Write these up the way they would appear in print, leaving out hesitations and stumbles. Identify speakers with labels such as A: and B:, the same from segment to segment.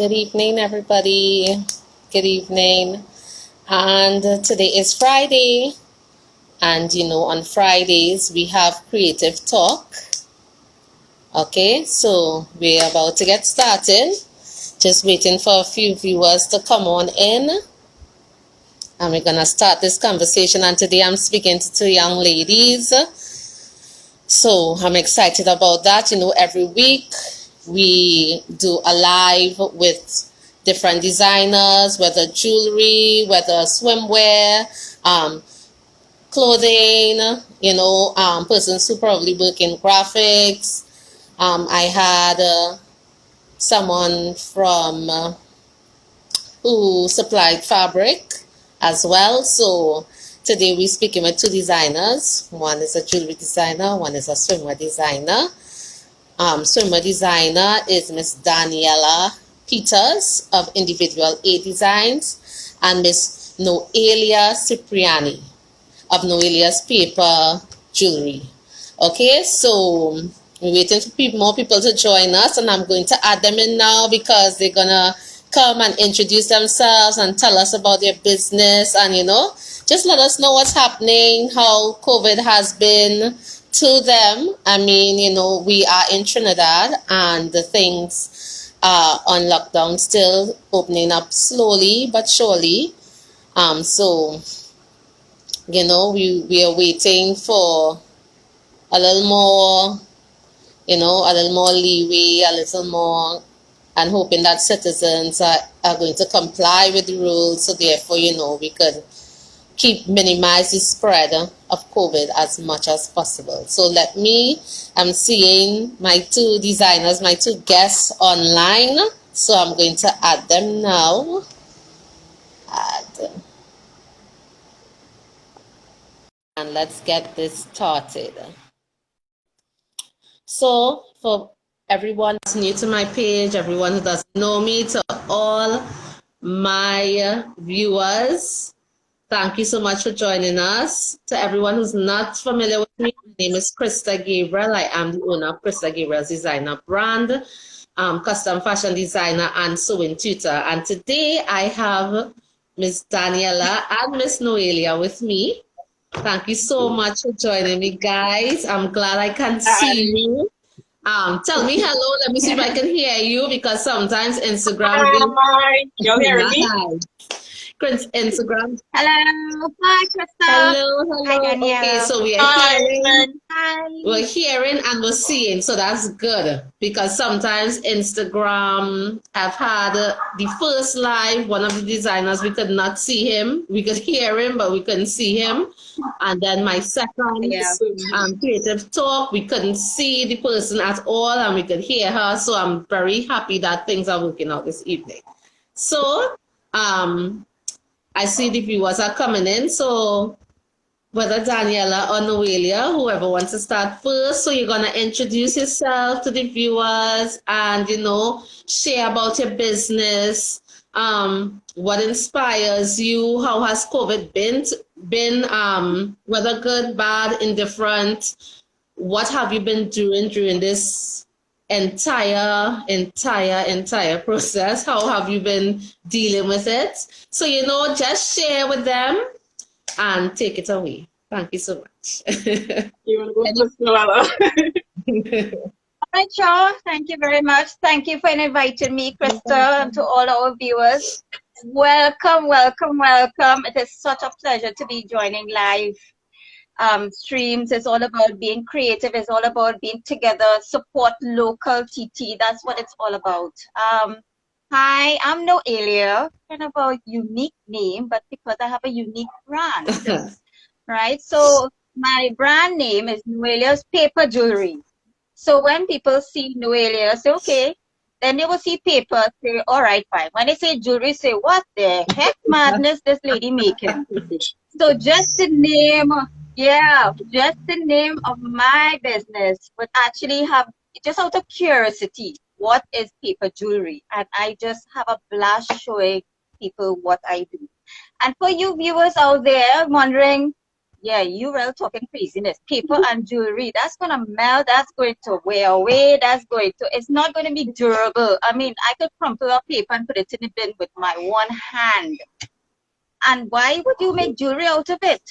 A: Good evening, everybody. Good evening. And today is Friday. And on Fridays we have creative talk. Okay, so we're about to get started. Just waiting for a few viewers to come on in. And we're going to start this conversation. And today I'm speaking to two young ladies. So I'm excited about that. Every week we do a live with different designers, whether jewelry, whether swimwear, clothing, persons who probably work in graphics. I had someone from who supplied fabric as well. So today we're speaking with two designers. One is a jewelry designer, one is a swimwear designer. Swimwear designer is Miss Daniella Peters of Individual A Designs and Miss Noelia Cipriani of Noelias Paper Jewelry. Okay, so we're waiting for more people to join us, and I'm going to add them in now because they're gonna come and introduce themselves and tell us about their business and just let us know what's happening, how COVID has been to them. I mean, we are in Trinidad and the things are on lockdown, still opening up slowly but surely. So we are waiting for a little more, a little more leeway, a little more, and hoping that citizens are going to comply with the rules. So therefore, we could minimize the spread of COVID as much as possible. So I'm seeing my two designers, my two guests online. So I'm going to add them now. And let's get this started. So for everyone that's new to my page, everyone who doesn't know me, to all my viewers, thank you so much for joining us. To everyone who's not familiar with me, my name is Krista Gabriel. I am the owner of Krista Gabriel's Designer brand, custom fashion designer and sewing tutor. And today I have Miss Daniella and Miss Noelia with me. Thank you so much for joining me, guys. I'm glad I can see you. Tell me hello. Let me see if I can hear you because sometimes Instagram.
B: Hi, you hear me?
A: Instagram.
B: Hello. Hi, Krista.
A: Hello.
B: Hi, Danielle.
A: Okay, so we're hearing and we're seeing, so that's good because sometimes Instagram, I've had the first live, one of the designers, we could not see him. We could hear him, but we couldn't see him. And then my second creative talk, we couldn't see the person at all and we could hear her. So I'm very happy that things are working out this evening. So, I see the viewers are coming in, so whether Daniella or Noelia, whoever wants to start first, so you're going to introduce yourself to the viewers and, share about your business, what inspires you, how has COVID been, whether good, bad, indifferent, what have you been doing during this entire process? How have you been dealing with it? So, just share with them and take it away. Thank you so much.
B: You want to go first, All right, Shaw. Thank you very much. Thank you for inviting me, Krista, and to all our viewers. Welcome. It is such a pleasure to be joining live streams. It's all about being creative. It's all about being together, support local TT. That's what it's all about. Hi, I'm Noelia. Kind of a unique name, but because I have a unique brand, right? So my brand name is Noelias Paper Jewelry. So when people see Noelia, say, okay, then they will see paper, say, all right, fine. When they say jewelry, say, what the heck madness this lady making? So just the name of my business would actually have, just out of curiosity, what is paper jewelry? And I just have a blast showing people what I do. And for you viewers out there wondering, Yeah, you were talking craziness. Paper and jewelry, that's going to melt, that's going to wear away, it's not going to be durable. I mean, I could crumple a paper and put it in the bin with my one hand. And why would you make jewelry out of it?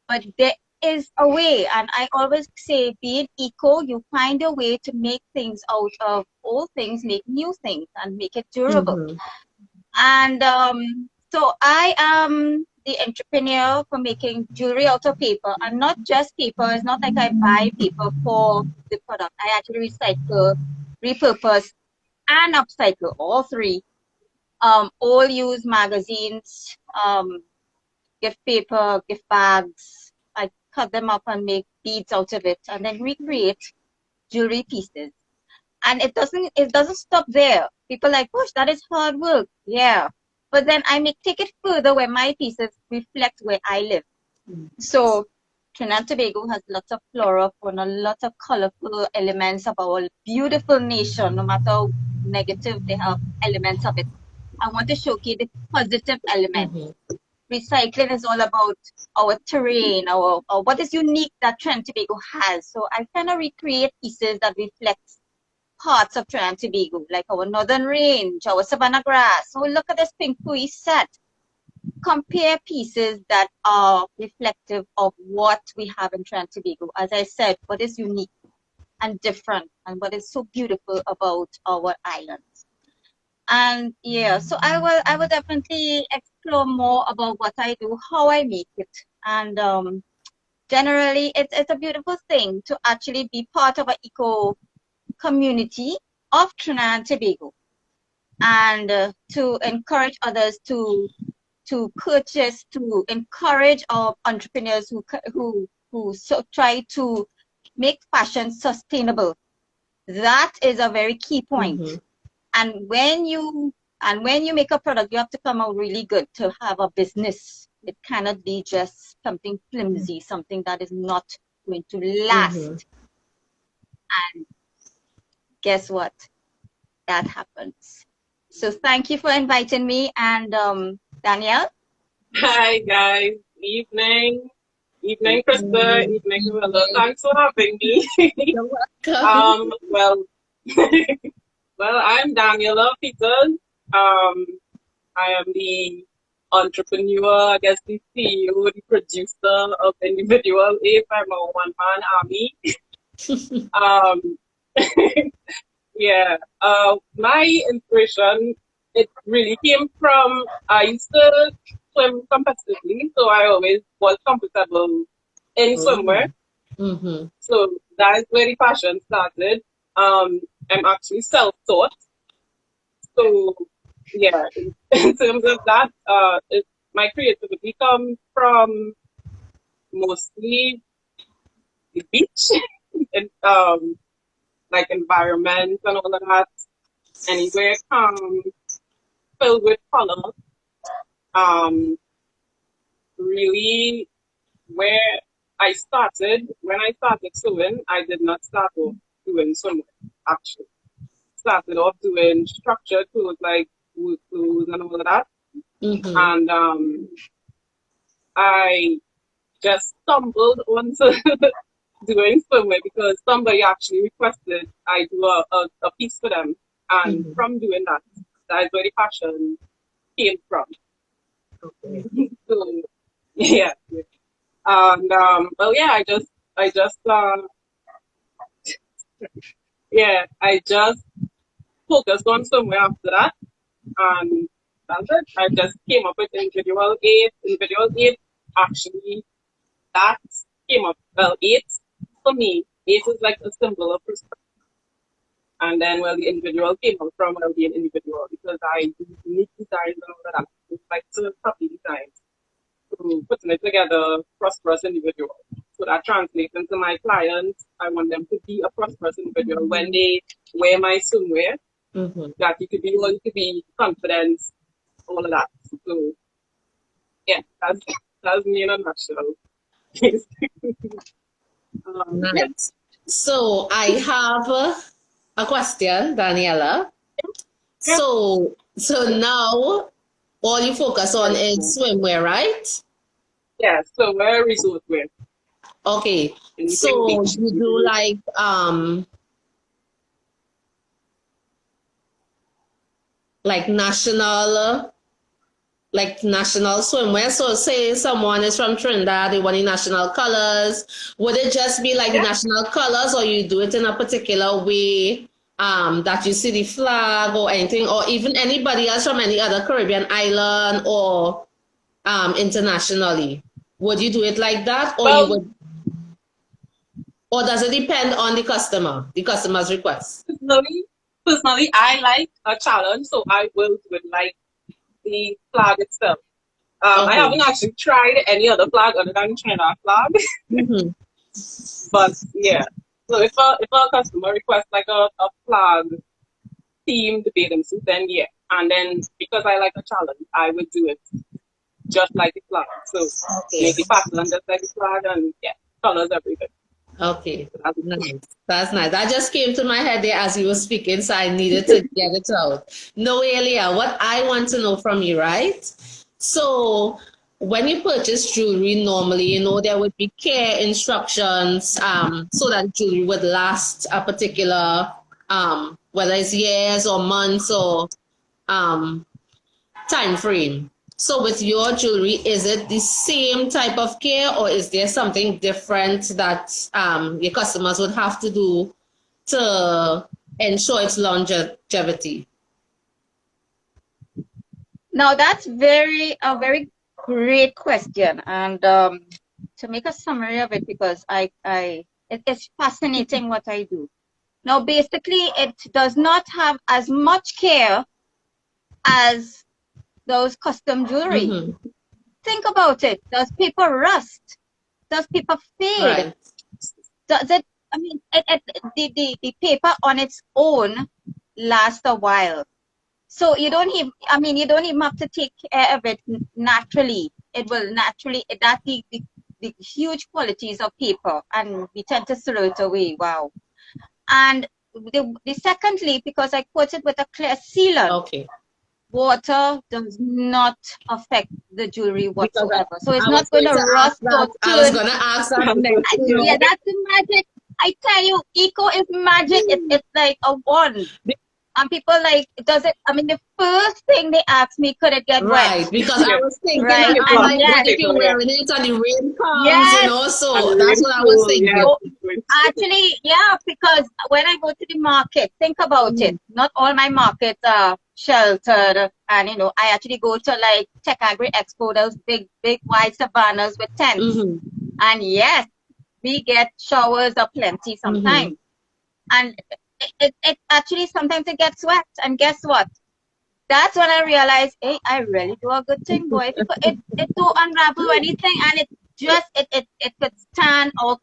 B: But there is a way, and I always say, being eco, you find a way to make things out of old things, make new things, and make it durable.
A: Mm-hmm.
B: And so I am the entrepreneur for making jewelry out of paper, and not just paper. It's not like I buy paper for the product. I actually recycle, repurpose, and upcycle, all three. All use magazines, gift paper, gift bags. I cut them up and make beads out of it, and then recreate jewelry pieces. And it doesn't stop there. People are like, gosh, that is hard work. Yeah. But then take it further where my pieces reflect where I live. So Trinidad and Tobago has lots of flora, fauna, lots of colorful elements of our beautiful nation. No matter how negative they have elements of it, I want to showcase the positive elements.
A: Mm-hmm.
B: Recycling is all about our terrain, our what is unique that Trinidad and Tobago has. So I kind of recreate pieces that reflect parts of Trinidad and Tobago, like our northern range, our savanna grass. So look at this pink pui set. Compare pieces that are reflective of what we have in Trinidad and Tobago. As I said, what is unique and different, and what is so beautiful about our islands. And yeah, so I will definitely explore more about what I do, how I make it, and generally, it's a beautiful thing to actually be part of an eco community of Trinidad and Tobago, and to encourage others to purchase, to encourage our entrepreneurs who try to make fashion sustainable. That is a very key point.
A: Mm-hmm.
B: And when you make a product, you have to come out really good to have a business. It cannot be just something flimsy, something that is not going to last.
A: Mm-hmm.
B: And guess what? That happens. So thank you for inviting me. And Danielle?
C: Hi guys. Evening, Krista. Evening, Noelia. Thanks for having me.
A: You're welcome.
C: Well, well, I'm Daniella Peters. I am the entrepreneur, I guess the CEO, the producer of Individual If. I'm a one-man army. Yeah. My inspiration, it really came from, I used to swim competitively, so I always was comfortable in swimwear.
A: Mm-hmm.
C: So that is where the passion started. I'm actually self-taught. So yeah, in terms of that, my creativity comes from mostly the beach and like environment and all of that. Anywhere calm, filled with color. Really, where when I started sewing, I did not start off doing sewing, actually. Started off doing structured clothes like wood clothes and all of that.
A: Mm-hmm.
C: And I just stumbled onto doing swimwear because somebody actually requested I do a piece for them. And
A: Mm-hmm.
C: from doing that, that's where the passion came from.
A: Okay.
C: So, yeah. And well, yeah, I just focused on somewhere after that, and that's it. I just came up with individual eight. Individual eight, actually, that came up. Well, eight for me, eight is like a symbol of respect. And then, well, the individual came up from well being individual because I do unique designs and all of that. It's like sort of puppy designs. So putting it together, prosperous individual. So that translates into my clients. I want them to be a prosperous individual when they wear my swimwear.
A: Mm-hmm.
C: That you could be all you could be, confidence, all of that. So yeah, that's me in a nutshell.
A: Nice. So I have a question, Daniella.
C: Yeah.
A: So now all you focus on is swimwear, right?
C: Yeah, so we're resort wear.
A: Okay.
C: Anything
A: So
C: beach.
A: you do like national swimwear. So say someone is from Trinidad, they want the national colors. Would it just be like the
C: Yeah.
A: national colors, or you do it in a particular way that you see the flag or anything, or even anybody else from any other Caribbean island or internationally? Would you do it like that, or you
C: Well,
A: would, or does it depend on the customer's request?
C: personally, I like a challenge, so I will do it like the flag itself. I
A: Okay.
C: haven't actually tried any other flag other than Trinidad flag,
A: Mm-hmm.
C: but yeah. So if a customer requests like a flag themed bathing suit, then yeah. And then because I like a challenge, I would do it just like the flag. So
A: Okay.
C: make the pattern just like the flag and yeah, colors everything.
A: Okay,
C: So that's it.
A: nice. That's nice. That just came to my head there as you were speaking, so I needed to get it out. Noelia, what I want to know from you, right? So, when you purchase jewelry, normally, there would be care instructions, so that jewelry would last a particular, whether it's years or months or um, time frame. So with your jewelry, is it the same type of care, or is there something different that your customers would have to do to ensure its longevity?
B: Now that's a very great question, and to make a summary of it, because it is fascinating what I do. Now, basically, it does not have as much care as those custom jewelry.
A: Mm-hmm.
B: Think about it. Does paper rust? Does paper fade?
A: Right.
B: Does it? I mean, the paper on its own lasts a while. So you don't even, I mean, you don't even have to take care of it naturally. It will naturally, that's the huge qualities of paper, and we tend to throw it away. Wow. And the secondly, because I coat it with a clear sealant,
A: Okay.
B: water does not affect the jewelry
A: Because
B: whatsoever. So it's
A: I
B: not
A: was
B: going
A: going
B: to
A: to ask
B: rust or
A: that. I was
B: turn.
A: going to ask that
C: That's so
A: next.
C: true.
B: Yeah, that's the magic. I tell you, eco is magic. It's like a wand. And people like, does it, I mean, the first thing they ask me, could it get wet?
A: Right, because I
C: Yeah.
A: was thinking,
B: Right?
A: I'm
B: And
C: Paper,
A: like,
C: the
A: what
B: yes,
A: if you're
C: paper, yeah.
A: wearing it and the rain comes,
B: yes.
C: And
A: So that's
C: really
A: what I was
C: cool, yeah.
A: thinking.
B: Oh, actually, yeah, because when I go to the market, think about it. Not all my markets are sheltered. And, I actually go to like Tech Agri Expo, those big, big wide savannas with tents.
A: Mm-hmm.
B: And yes, we get showers aplenty
A: Mm-hmm.
B: sometimes. And it actually sometimes it gets wet. And guess what? That's when I realized, hey, I really do a good thing, boy. Because it do unravel anything, and it could stand our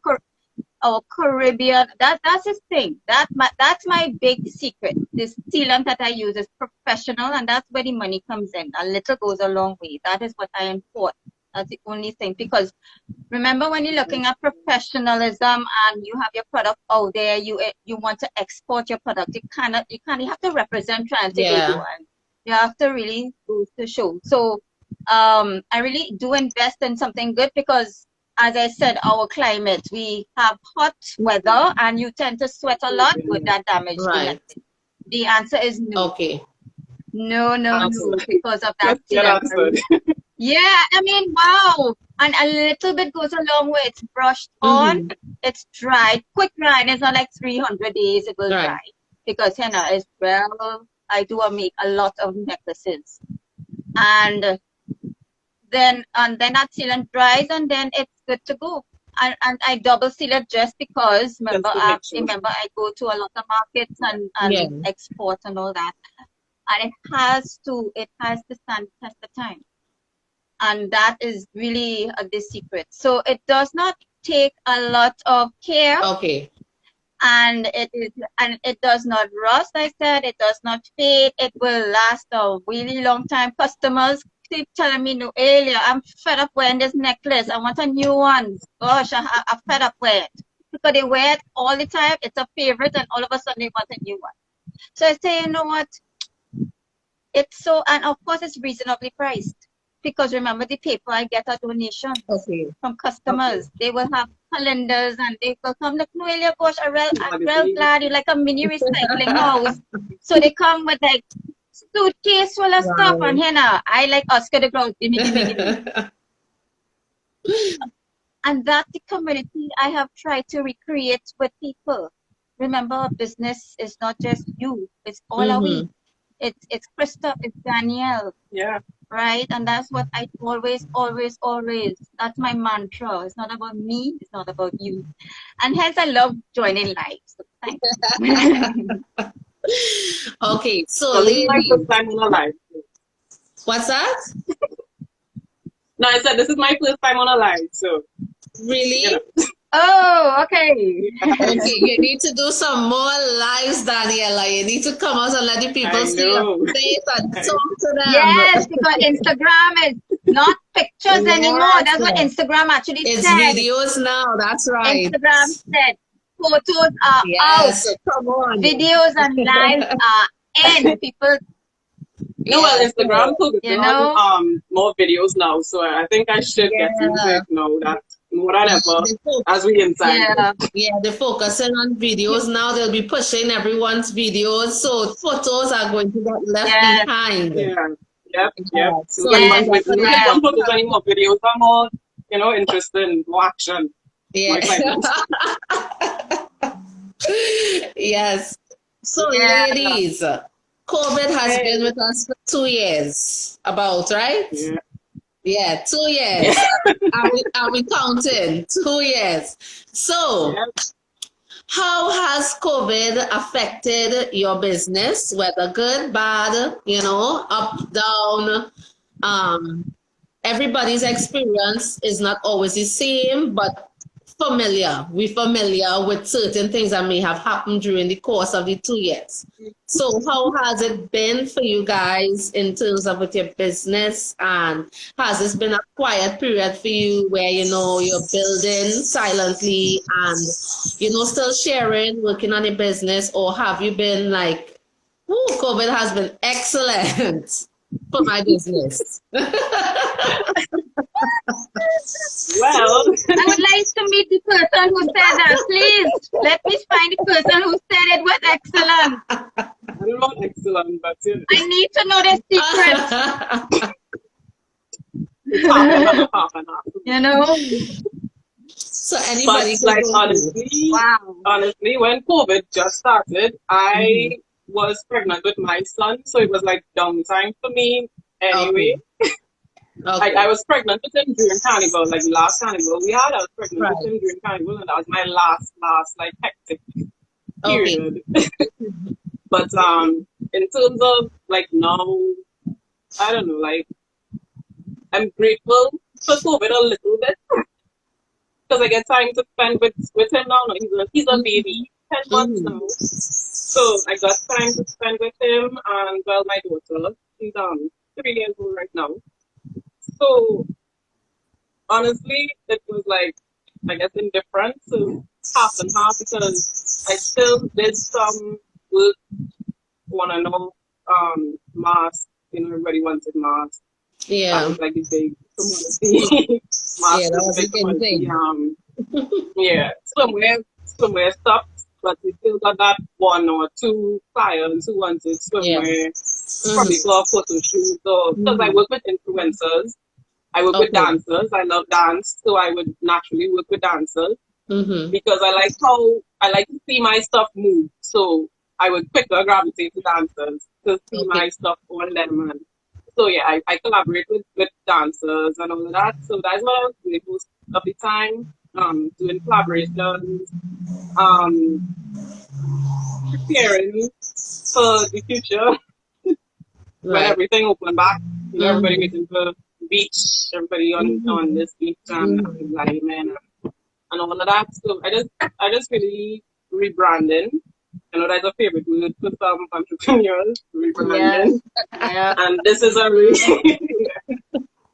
B: Caribbean. That's his thing. That's my big secret. This sealant that I use is professional, and that's where the money comes in. A little goes a long way. That is what I import. That's the only thing. Because remember, when you're looking at professionalism and you have your product out there, you want to export your product. You have to represent Trinidad,
A: Yeah.
B: and you have to really go to show. So I really do invest in something good because, as I said, our climate, we have hot weather and you tend to sweat a lot. Would that damage the
A: Right.
B: necklace? The answer is no.
A: Okay.
B: No, no, no,
C: Answered.
B: because of that
C: Let's get
B: sealant.
C: answered.
B: Yeah, I mean, wow. And a little bit goes a long way. It's brushed on,
A: Mm-hmm.
B: it's dried. Quick drying is not like 300 days it will
A: Right.
B: dry. Because, it's I do make a lot of necklaces. And then that sealant dries and then it's good to go. And I double seal it just because
C: Just to make sure.
B: remember I go to a lot of markets
A: Yeah.
B: and export and all that. And it has to stand the test of time. And that is really the secret. So it does not take a lot of care,
A: Okay.
B: and it does not rust. I said it does not fade. It will last a really long time. Customers keep telling me, Noelia, I'm fed up wearing this necklace. I want a new one. Gosh, I'm fed up with it because they wear it all the time. It's a favorite, and all of a sudden they want a new one. So I say, you know what? And of course it's reasonably priced. because remember the paper, I get a donation
A: Okay.
B: from customers. They will have calendars and they will come like, Noelia, gosh, I'm real glad you like a mini recycling house. So they come with like suitcase full of stuff
A: Wow.
B: and here now, I like Oscar the Grouch, gimme. And that's the community I have tried to recreate with people. Remember, business is not just you, it's all of we. It's Krista, it's Danielle.
C: Yeah.
B: Right? And that's what I always, that's my mantra. It's not about me, it's not about you. And hence I love joining live. So thanks.
A: Okay, so
C: Well, this is my
A: ladies,
C: first time on a live.
A: what's that?
C: No, I said this is my first time on a live, so
A: Really?
C: you know.
B: Oh, okay.
A: Okay, you need to do some more lives, Daniela. You need to come out and let the people
C: I
A: see your
C: know.
A: face and talk to them.
B: Yes, because Instagram is not pictures anymore. That's what Instagram actually
A: It's
B: said.
A: videos now, that's right.
B: Instagram said photos are
A: Yes,
B: out,
A: come on.
B: videos and lives are in. People,
C: No, well, Instagram focusing
B: you know,
C: on more videos now, so I think I should get into it now. That more than ever, as we inside.
B: yeah,
A: they're focusing on videos now. They'll be pushing everyone's videos, so photos are going to get left behind.
C: Yep.
A: So
C: When we don't focus anymore, videos are more, interesting, more action.
A: Yeah. Yes. So, ladies, COVID has been with us for 2 years, about, right? Yeah, 2 years. Are we counting? 2 years. So, how has COVID affected your business, whether good, bad, up, down? Everybody's experience is not always the same, but we're familiar with certain things that may have happened during the course of the 2 years. So how has it been for you guys in terms of with your business? And has this been a quiet period for you where, you're building silently and, still sharing, working on your business? Or have you been like, COVID has been excellent for my business?
C: Well,
B: I would like to meet the person who said that. Please, let me find the person who said it was excellent.
C: I'm not excellent, but
B: I need to know the secret.
C: half and half.
A: So anybody
C: but like honestly, when COVID just started, I was pregnant with my son, so it was like downtime for me anyway. Okay. I was pregnant with him during Carnival, like last Carnival we had. I was pregnant with him during Carnival, and that was my last like hectic period. But in terms of like now, I don't know, like I'm grateful for COVID a little bit because I get time to spend with him now. He's a baby, 10 months now, so I got time to spend with him. And well, my daughter, she's 3 years old right now. So honestly, it was like, I guess, indifferent to half and half because I still did some work on masks. Everybody wanted masks.
A: Yeah.
C: That was like the big commodity. Masks was a big commodity. Somewhere stopped, but we still got that 1 or 2 clients who wanted somewhere, probably for a photo shoot. So because I work with influencers, I work with dancers. I love dance, so I would naturally work with dancers because I like to see my stuff move. So I would quicker gravitate to dancers to see my stuff on them. And so yeah, I collaborate with dancers and all of that. So that's what I was doing most of the time, doing collaborations, preparing for the future when everything opened back. Everybody getting to beach, everybody on this beach and Latchman and all of that. So I just really rebranding. I know that's a favorite word for some entrepreneurs, rebranding. And this is a really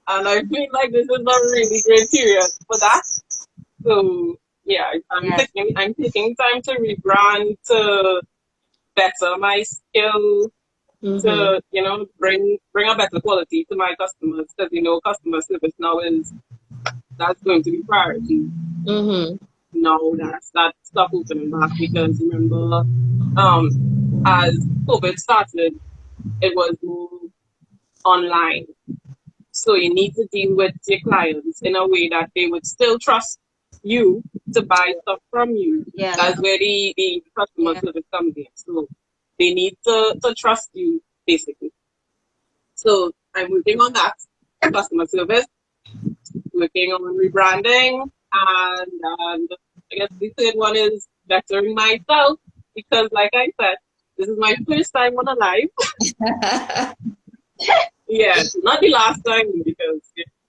C: and I feel like this is a really great period for that. So yeah, I'm taking time to rebrand, to better my skill, to, you know, bring a better quality to my customers, because, you know, customer service now that's going to be priority. Now that stuff opening back, because remember, as COVID started, it was moved online. So you need to deal with your clients in a way that they would still trust you to buy stuff from you.
B: Yeah.
C: That's where the customer service comes in. So they need to trust you, basically. So I'm working on that, customer service, working on rebranding, and I guess the third one is bettering myself, because like I said, this is my first time on a live. Yeah, not the last time, because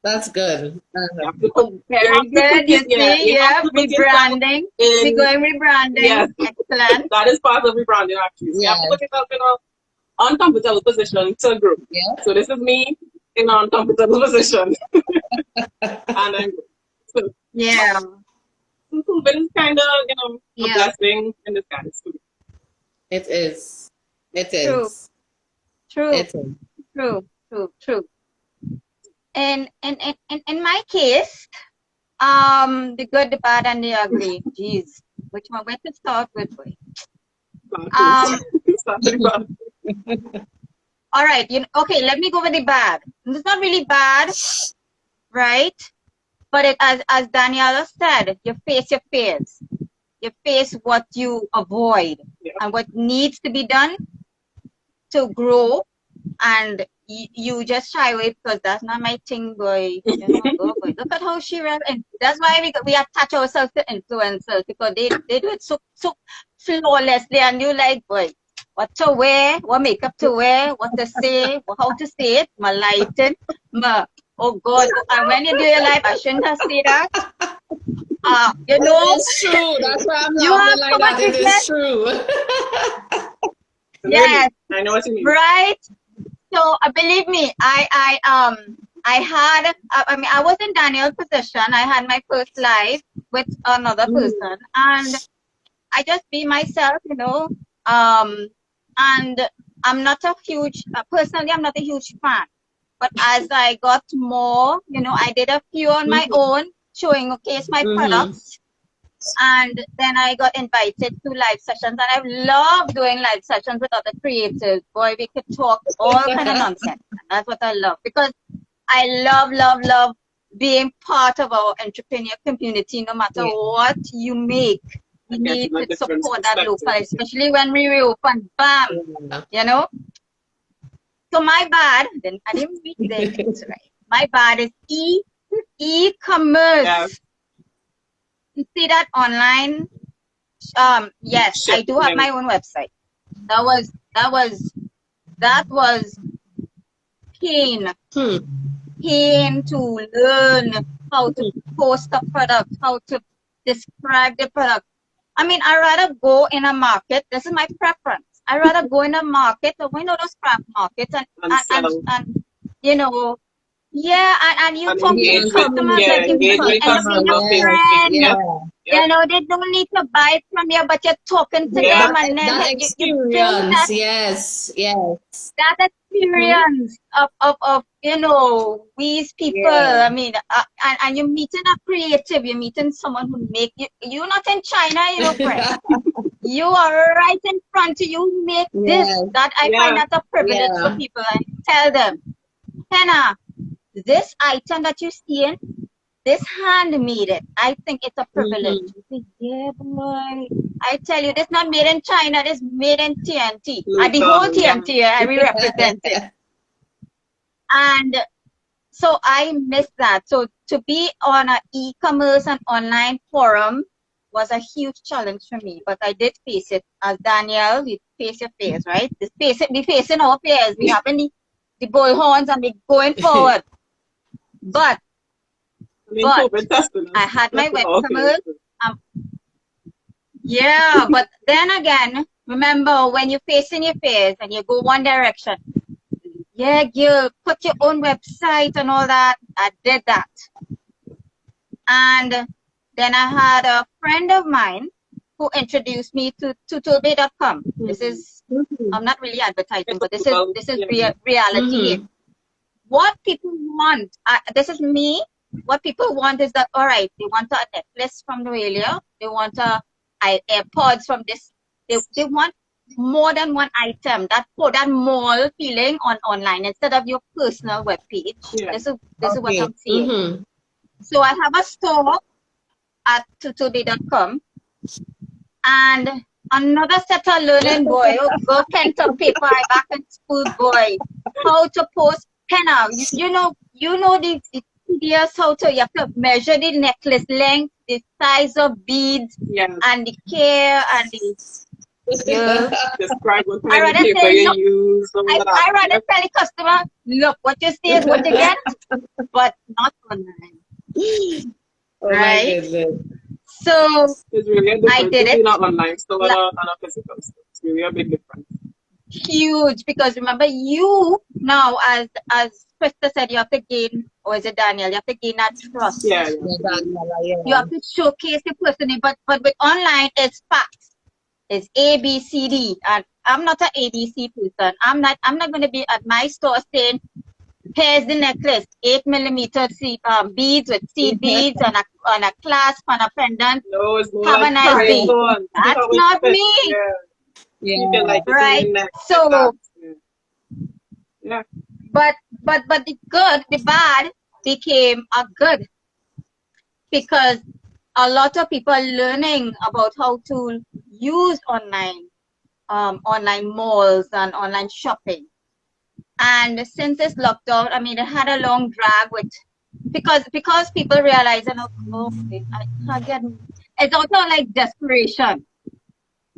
A: That's good.
B: Very good. You see, rebranding. We're going rebranding.
C: Yes.
B: Excellent.
C: That is part of rebranding, actually. So you have to put yourself in an uncomfortable position to grow.
A: Yeah.
C: So this is me in an uncomfortable position. And I'm so
B: yeah.
C: But it's kind of, you know, a blessing in disguise.
A: It is. It is.
B: True.
A: It is.
B: True. In my case, the good, the bad, and the ugly. Jeez, which one? Where to start with? Boy? All right. Okay. Let me go with the bad. It's not really bad, right? But as Daniella said, you face your fears. You face what you avoid and what needs to be done to grow, and you just shy away because that's not my thing, boy. You know, oh boy, look at how she rap, and that's why we attach ourselves to influencers, because they do it so flawlessly, and you like, boy, what to wear, what makeup to wear, what to say, how to say it, my lighting, oh God, and when you do your life, I shouldn't have said that. You know,
A: it's true. That's why I'm laughing like that. It is true.
B: Yes,
C: I know what you mean.
B: Right. So believe me, I was in Daniel's position. I had my first live with another person, and I just be myself, you know. And I'm not a huge personally, I'm not a huge fan. But as I got more, you know, I did a few on my own, showing my products. And then I got invited to live sessions, and I love doing live sessions with other creators. Boy, we could talk all kind of nonsense. And that's what I love, because I love being part of our entrepreneur community. No matter what you make, we need to support that local, especially when we reopen. Bam, you know. So my bad, then I didn't read this right. My bad is e-commerce.
C: Yeah.
B: You see that online? Yes, I do have my own website. That was pain. Pain to learn how to post a product, how to describe the product. I mean, I rather go in a market. This is my preference. I rather go in a market, or we know those craft markets, and you know. Yeah, and you talk to customers like you meet your friend. You know, they don't need to buy it from you, but you're talking to them, and then
A: that experience, yes.
B: That experience of you know, these people. I mean, and you're meeting a creative. You're meeting someone who make you. You're not in China, you know, friend. You are right in front of you. Make this. That I find that a privilege for people. I tell them, Hannah, this item that you're seeing, this handmade it. I think it's a privilege. You say, yeah, boy. I tell you, this not made in China. This made in TNT. And the whole TNT, I represent it. And so I miss that. So to be on an e-commerce and online forum was a huge challenge for me. But I did face it. As Danielle, you face your fears, right? We facing our fears. We having the bullhorns, and we going forward. But I had my webcamers. But then again, remember, when you're facing your fears and you go one direction, you put your own website and all that. I did that. And then I had a friend of mine who introduced me to tutorbay.com. This is I'm not really advertising, but this is
C: Yeah.
B: reality. What people want, this is me. What people want is that, all right, they want a necklace from Noelia. They want AirPods from this. They want more than one item. That mall feeling online instead of your personal webpage.
C: Yeah.
B: This is what I'm saying. So I have a store at tutoday.com, and another set of learning, boy. Oh, go pen to paper. I back in school, boy. How to post henna. You know the tedious how to, you have to measure the necklace length, the size of beads, and the care and the
C: describe what kind of paper you use.
B: I rather tell the customer, look, what you see is what you get, but not online. Right? So
C: it's really a difference
B: I did
C: between
B: it.
C: an online store and a physical store. It's really a big difference.
B: Huge, because remember, you now, as Krista said, you have to gain, or is it Daniel? You have to gain that trust.
C: Yeah.
B: You have to showcase the person, but with online, it's facts. It's A, B, C, D, and I'm not an ABC person. I'm not going to be at my store saying, here's the necklace, 8mm beads with seed beads on a clasp, on a pendant.
C: No, it's more
B: Have
C: like
B: a nice day. That's not me.
C: Yeah. Like
B: right. So,
C: yeah.
B: But the good, the bad became a good, because a lot of people are learning about how to use online malls and online shopping. And since this lockdown, I mean, it had a long drag because people realize, it's also like desperation.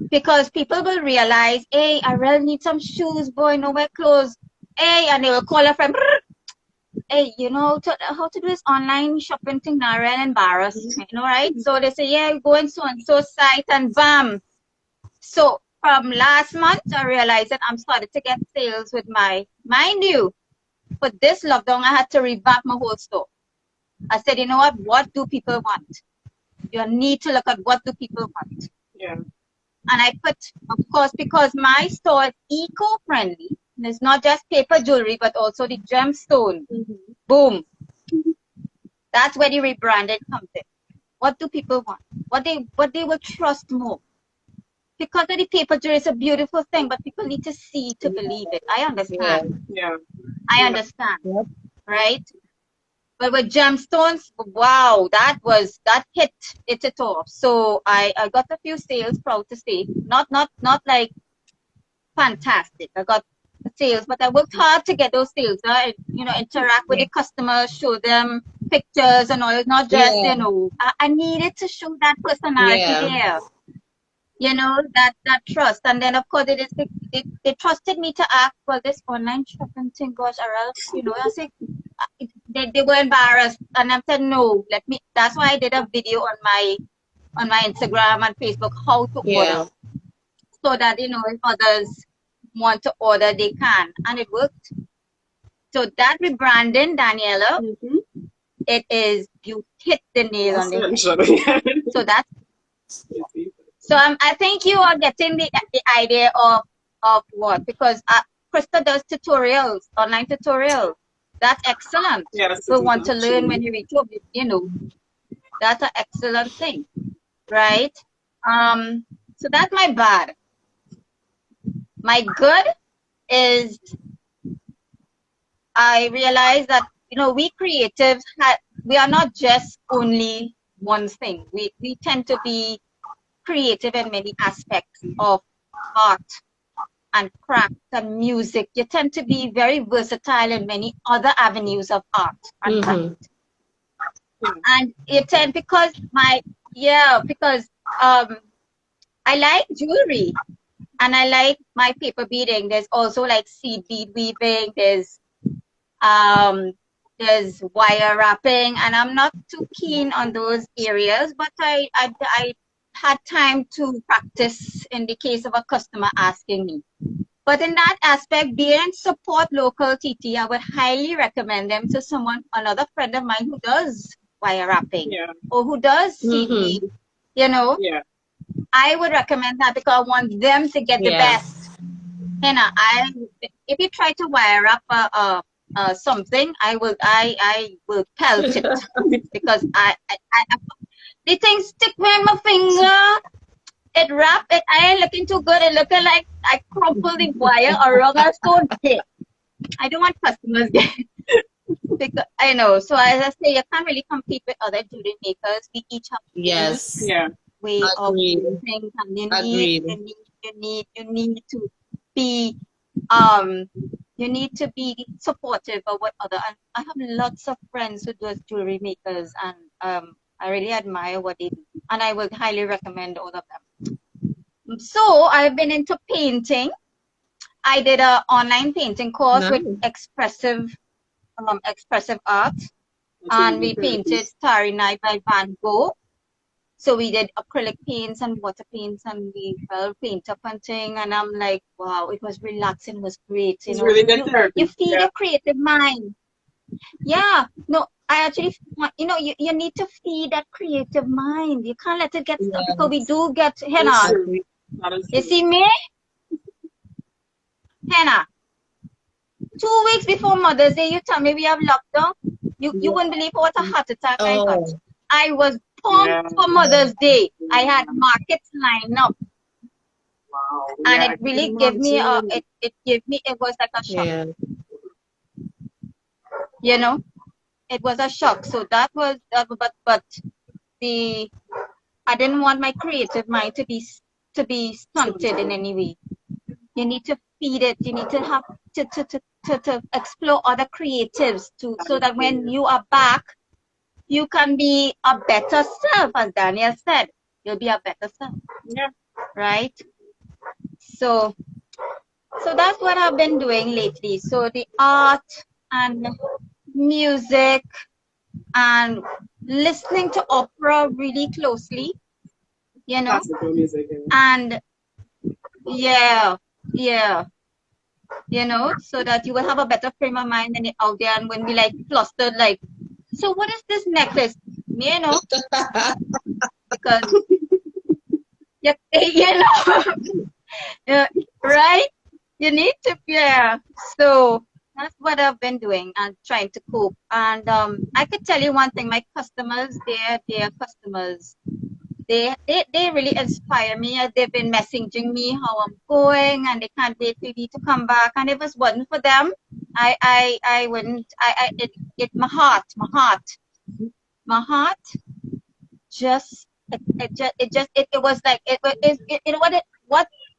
B: Because people will realize, hey, I really need some shoes, boy, no wear clothes. Hey, and they will call a friend, hey, how to do this online shopping thing now, really embarrassed, right? So they say, yeah, go in so-and-so site, and bam. So from last month, I realized that I'm starting to get sales with mind you, for this lockdown, I had to revamp my whole store. I said, you know what do people want? You need to look at what do people want.
C: Yeah.
B: And I put, of course, because my store is eco-friendly, and it's not just paper jewelry, but also the gemstone. Boom. That's where the rebranding comes in. What do people want? What they will trust more. Because of the paper jewelry is a beautiful thing, but people need to see to believe it. I understand.
C: Yeah.
B: I understand. Right? But with gemstones, wow, that hit it off. So I got a few sales, proud to say. Not like fantastic. I got sales, but I worked hard to get those sales. Interact with the customers, show them pictures and all. It's not just, I needed to show that personality there. That trust. And then, of course, they trusted me to act for this online shopping thing. Gosh, or else, I say, they were embarrassed. And I said, no, that's why I did a video on my Instagram and Facebook, how to order. So that, if others want to order, they can. And it worked. So that rebranding, Daniella, you hit the nail on the head. So that's, so I think you are getting the idea of what, because Krista does tutorials, online tutorials. That's excellent. People want to learn when you reach up, that's an excellent thing, right? So that's my bad. My good is I realize that, we creatives, we are not just only one thing. We tend to be creative in many aspects of art and craft and music. You tend to be very versatile in many other avenues of art and craft. And you tend, because I like jewelry and I like my paper beading. There's also like seed bead weaving. There's wire wrapping, and I'm not too keen on those areas, but I had time to practice in the case of a customer asking me. But in that aspect, being support local TT, I would highly recommend them to another friend of mine who does wire wrapping or who does seed bead, I would recommend that, because I want them to get the best. Hannah, if you try to wire up something, I will pelt it because the thing stick with my finger. It wrap it. I ain't looking too good. It looking like I crumple the wire around a stone pit. I don't want customers get because I know. So as I say, you can't really compete with other jewelry makers. We each have
A: Yes.
B: way of
A: Agreed.
B: doing things, and you need to be you need to be supportive of what other. And I have lots of friends who do jewelry makers, and I really admire what they do, and I would highly recommend all of them. So I've been into painting. I did an online painting course with expressive art, and we painted Starry Night by Van Gogh. So we did acrylic paints and water paints, and we felt paint up and thing. And I'm like, wow, it was relaxing, it was great.
C: It's really good therapy.
B: You feed your creative mind. Yeah, no, I actually, you need to feed that creative mind. You can't let it get stuck because we do get, Hannah. You see me? Hannah, 2 weeks before Mother's Day, you tell me we have lockdown. You wouldn't believe what a heart attack I got. I was pumped for Mother's Day. I had markets lined up.
C: Wow.
B: And it really gave me it was like a shock.
A: Yeah.
B: You know, it was a shock. So that was but I didn't want my creative mind to be stunted in any way. You need to feed it. You need to have to explore other creatives too, so that when you are back, you can be a better self, as Daniel said. You'll be a better self.
C: Yeah.
B: Right? So that's what I've been doing lately. So the art and music and listening to opera really closely,
C: Classical music.
B: and so that you will have a better frame of mind than out there and when we like flustered, like, so what is this necklace? Because right? You need to, so that's what I've been doing and trying to cope. And I could tell you one thing, my customers, they're customers. They really inspire me, as they've been messaging me how I'm going, and they can't wait for me to come back. And if it wasn't for them, I wouldn't. My heart just it was like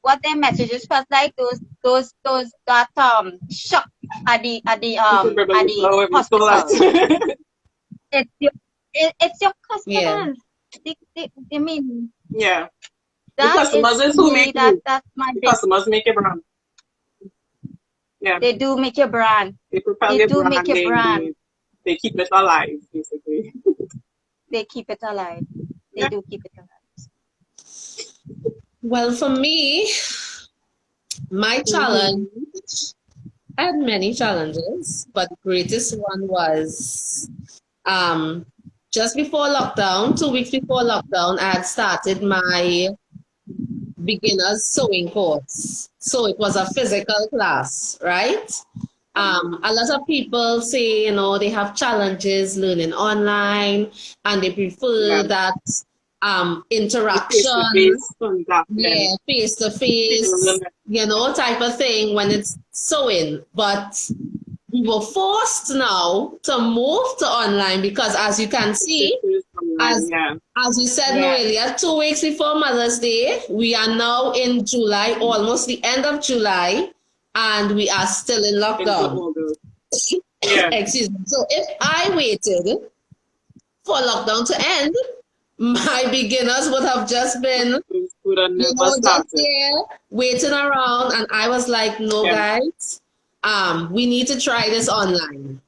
B: what their messages felt like, those that shock at the hospital. It's your customers. I mean,
C: the customers is who make you.
B: That's my
C: the customers make your brand. Yeah,
B: they do make your brand.
C: They propel your brand. Make your brand. They keep it alive, basically.
B: They keep it alive. They do keep it alive.
A: Well, for me, my challenge, I had many challenges, but the greatest one was just before lockdown, 2 weeks before lockdown, I had started my beginner's sewing course. So it was a physical class, right? A lot of people say, they have challenges learning online and they prefer that interaction, face to face, type of thing when it's sewing. But we were forced now to move to online because, as you can see, as you said, Noelia, 2 weeks before Mother's Day, we are now in July, almost the end of July, and we are still in lockdown. Excuse me. So if I waited for lockdown to end, my beginners would have just been just there waiting around, and I was like, no, guys, we need to try this online.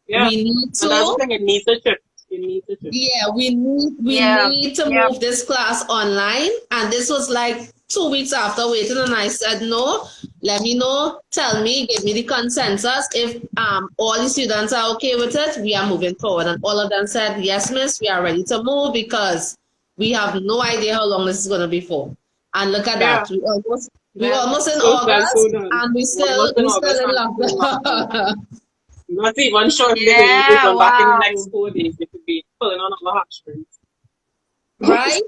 A: We need to.
C: It needs a trip.
A: Yeah, we need to move this class online, and this was like 2 weeks after waiting, and I said, no, let me know, tell me, give me the consensus. If all the students are okay with it, we are moving forward. And all of them said, yes, miss, we are ready to move because we have no idea how long this is going to be for. And look at that. We almost in
C: So sad, so
A: August,
C: done.
A: and we still
C: Almost in
A: in
C: August and still in
A: lockdown.
C: lockdown. Not even sure if they're going to
B: Yeah,
C: open back in the
B: wow.
C: next 4 days. They could be pulling on all the heartstrings.
A: Right?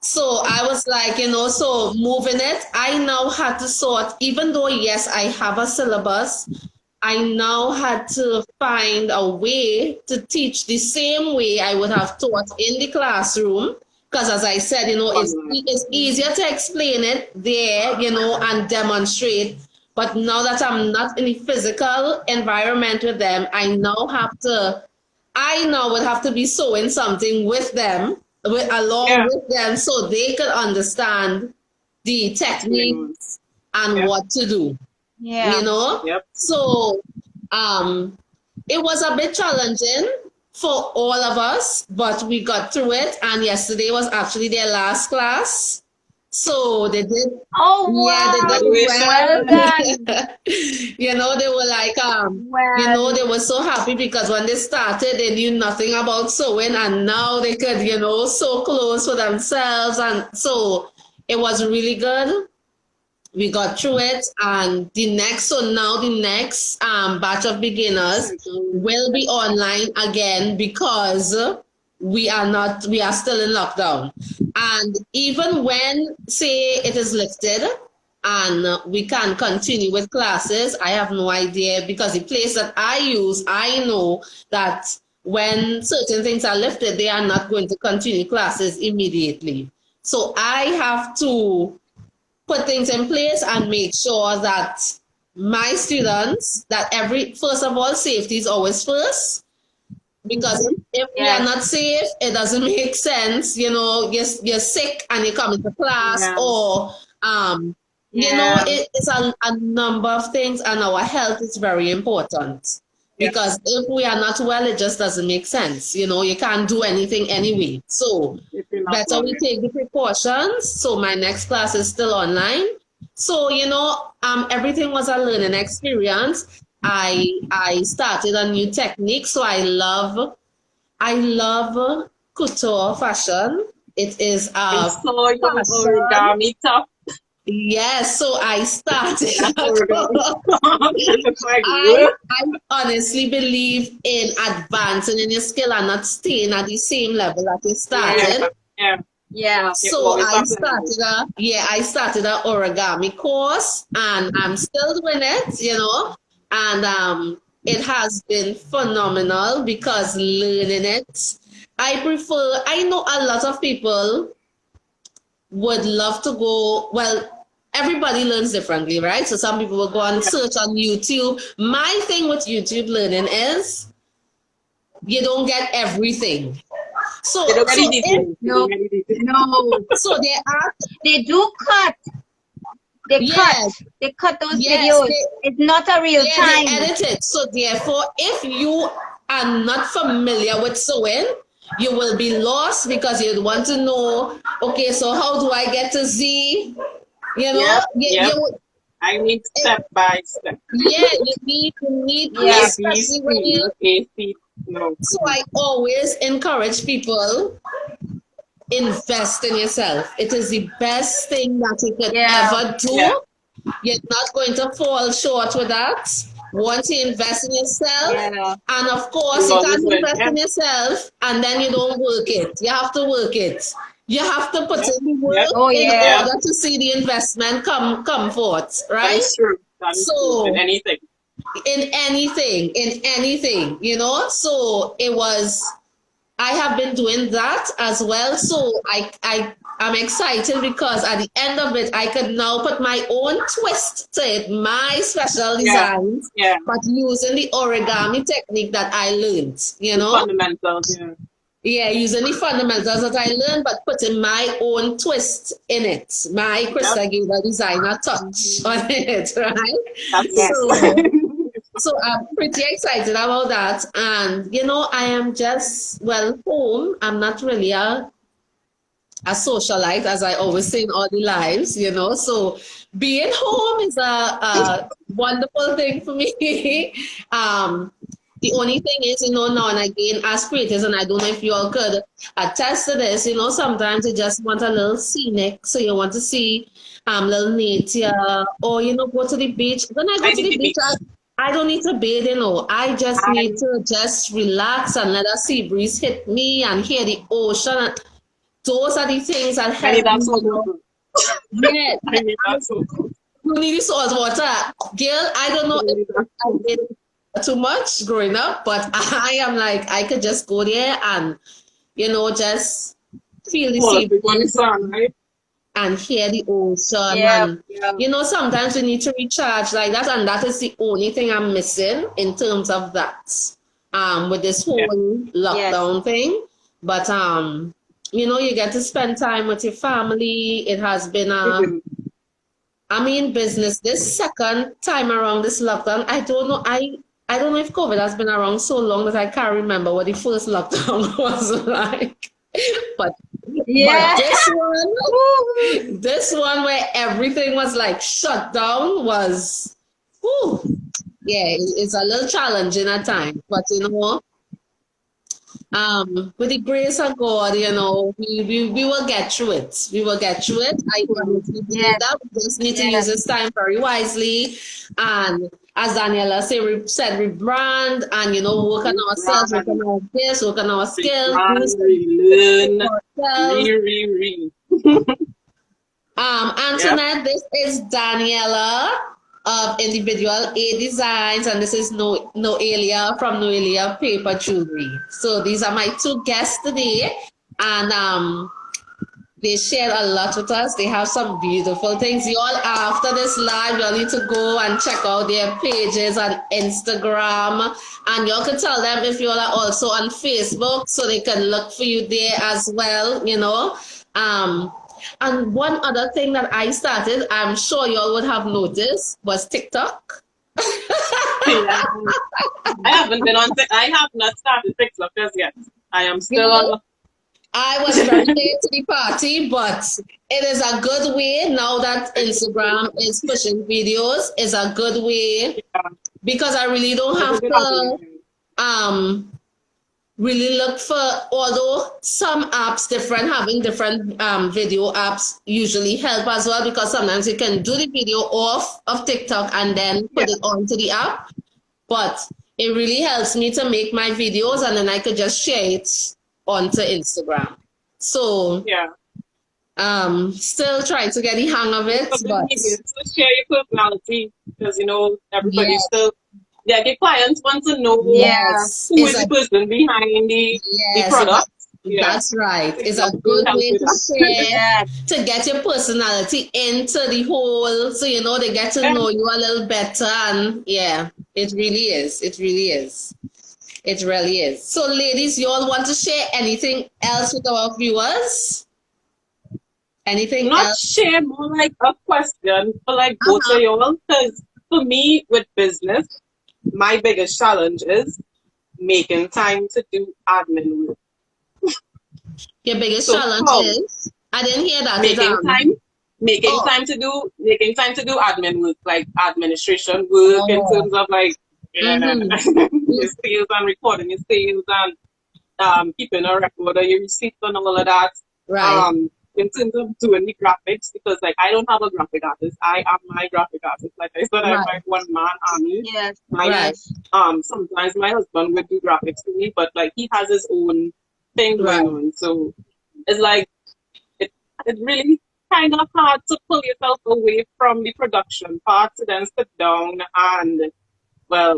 A: So I was like, so moving it, I now had to sort, even though, yes, I have a syllabus, I now had to find a way to teach the same way I would have taught in the classroom. Because as I said, it's easier to explain it there, and demonstrate. But now that I'm not in the physical environment with them, I now would have to be sewing something with them, along with them, so they could understand the techniques and what to do.
B: Yeah.
A: So it was a bit challenging for all of us, but we got through it. And yesterday was actually their last class. So they did.
B: Oh,
A: Yeah,
B: wow.
A: they did
B: Well done.
A: they were like,
B: Well,
A: they were so happy because when they started, they knew nothing about sewing, and now they could, sew clothes for themselves. And so it was really good. We got through it, and now the next batch of beginners will be online again because we are still in lockdown. And even when, say, it is lifted and we can continue with classes, I have no idea, because the place that I use, I know that when certain things are lifted, they are not going to continue classes immediately. So I have to put things in place and make sure that my students, first of all, safety is always first. Because if we are not safe, it doesn't make sense. You're sick and you come into class, or it's a number of things, and our health is very important. Because if we are not well, it just doesn't make sense. You can't do anything anyway. So better we take the precautions. So my next class is still online. So, everything was a learning experience. I started a new technique. So I love couture fashion. It is
C: I saw your origami top.
A: Yes, so I started. I honestly believe in advancing in your skill and not staying at the same level that you started.
B: Yeah.
A: So I started a origami course, and I'm still doing it, and it has been phenomenal because learning it, I know a lot of people would love to go, well, everybody learns differently, right? So some people will go and search on YouTube. My thing with YouTube learning is you don't get everything. So
B: no.
A: So
B: they do cut. They cut those videos. It's not a real time.
A: They edit it. So therefore, if you are not familiar with sewing, you will be lost because you'd want to know, okay, so how do I get to Z?
C: I need step by step.
A: Yeah, you need especially when you. So I always encourage people, invest in yourself. It is the best thing that you could ever do. Yeah. You're not going to fall short with that. Once you invest in yourself, and of course, you can't invest in yourself and then you don't work it. You have to work it. You have to put in the work in order to see the investment come forth, right?
C: That's true. So in anything.
A: In anything, So it was. I have been doing that as well. So I'm excited because at the end of it, I could now put my own twist to it, my special designs, but using the origami technique that I learned,
C: The fundamentals,
A: using the fundamentals that I learned, but putting my own twist in it, my Krista Gaylor designer touch on it, right? So I'm pretty excited about that. And, I am just, home. I'm not really a socialite, as I always say in all the lives, So being home is a wonderful thing for me. The only thing is, now and again, as creators, and I don't know if you all could attest to this, sometimes you just want a little scenic, so you want to see little nature, or go to the beach. When I go
C: I
A: to
C: need
A: the
C: the
A: beach,
C: beach.
A: I don't need to bathe, I just
C: I
A: need to just relax and let a sea breeze hit me and hear the ocean. Those are the things that
C: I need
A: help
C: that
A: me.
C: salt water.
A: Yeah,
C: I need that salt water.
A: you need the salt water. Girl, I don't know
C: I
A: if
C: need that
A: I
C: salt
A: did
C: water.
A: too much growing up, but I am like, I could just go there and, just feel the
C: Fall
A: sea
C: asleep on the
A: breeze
C: sun, right?
A: and hear the ocean.
B: Yeah,
A: And,
B: yeah.
A: sometimes we need to recharge like that. And that is the only thing I'm missing in terms of that, with this whole
B: Yes.
A: lockdown thing. But, you get to spend time with your family. It has been business this second time around this lockdown. I don't know. I don't know if COVID has been around so long that I can't remember what the first lockdown was like. But
B: Yeah.
A: this one where everything was like shut down was, whew, yeah, it's a little challenging at times. But with the grace of God, we will get through it. We will get through it. I honestly believe
B: Yes.
A: that. We just need to use
B: Yes.
A: this time very wisely. And as Daniella said, rebrand and, work on ourselves, work on our gifts, work on our skills, do something
C: Relearn,
A: for ourselves.
C: re.
A: Antoinette, this is Daniella of Individual A Designs, and this is Noelia from Noelia Paper Jewelry. So these are my two guests today, and they shared a lot with us. They have some beautiful things. You all, after this live, you'll need to go and check out their pages on Instagram, and y'all can tell them if you all are also on Facebook, so they can look for you there as well. And one other thing that I started, I'm sure y'all would have noticed, was TikTok.
C: Yeah. I have not started TikTok as yet. I am still on.
A: I was very late to the party, but it is a good way now that Instagram is pushing videos. It's a good way because I really don't have to really look for, although some apps having different video apps usually help as well, because sometimes you can do the video off of TikTok and then put it onto the app. But it really helps me to make my videos and then I could just share it onto Instagram. So still trying to get the hang of it. But
C: to share your personality, because everybody still. Yeah, the clients want to know who is the person behind the product.
A: That's right. It's a good way to share, to get your personality into the whole, so they get to know you a little better. And it really is. It really is. It really is. So, ladies, you all want to share anything else with our viewers? Anything
C: Not
A: else?
C: share, more like a question for both of y'all. Because for me, with business, my biggest challenge is making time to do admin work.
A: Your biggest challenge is? I didn't hear that.
C: Making time to do admin work, like administration work, in terms of your sales and recording your sales and keeping a record of your receipts and all of that.
A: Right.
C: In terms of doing the graphics, because I don't have a graphic artist. I am my graphic artist. Like I said, I'm like one man army.
B: Yes.
C: Sometimes my husband would do graphics for me, but he has his own thing going on. So it's it's really kind of hard to pull yourself away from the production part to then sit down and I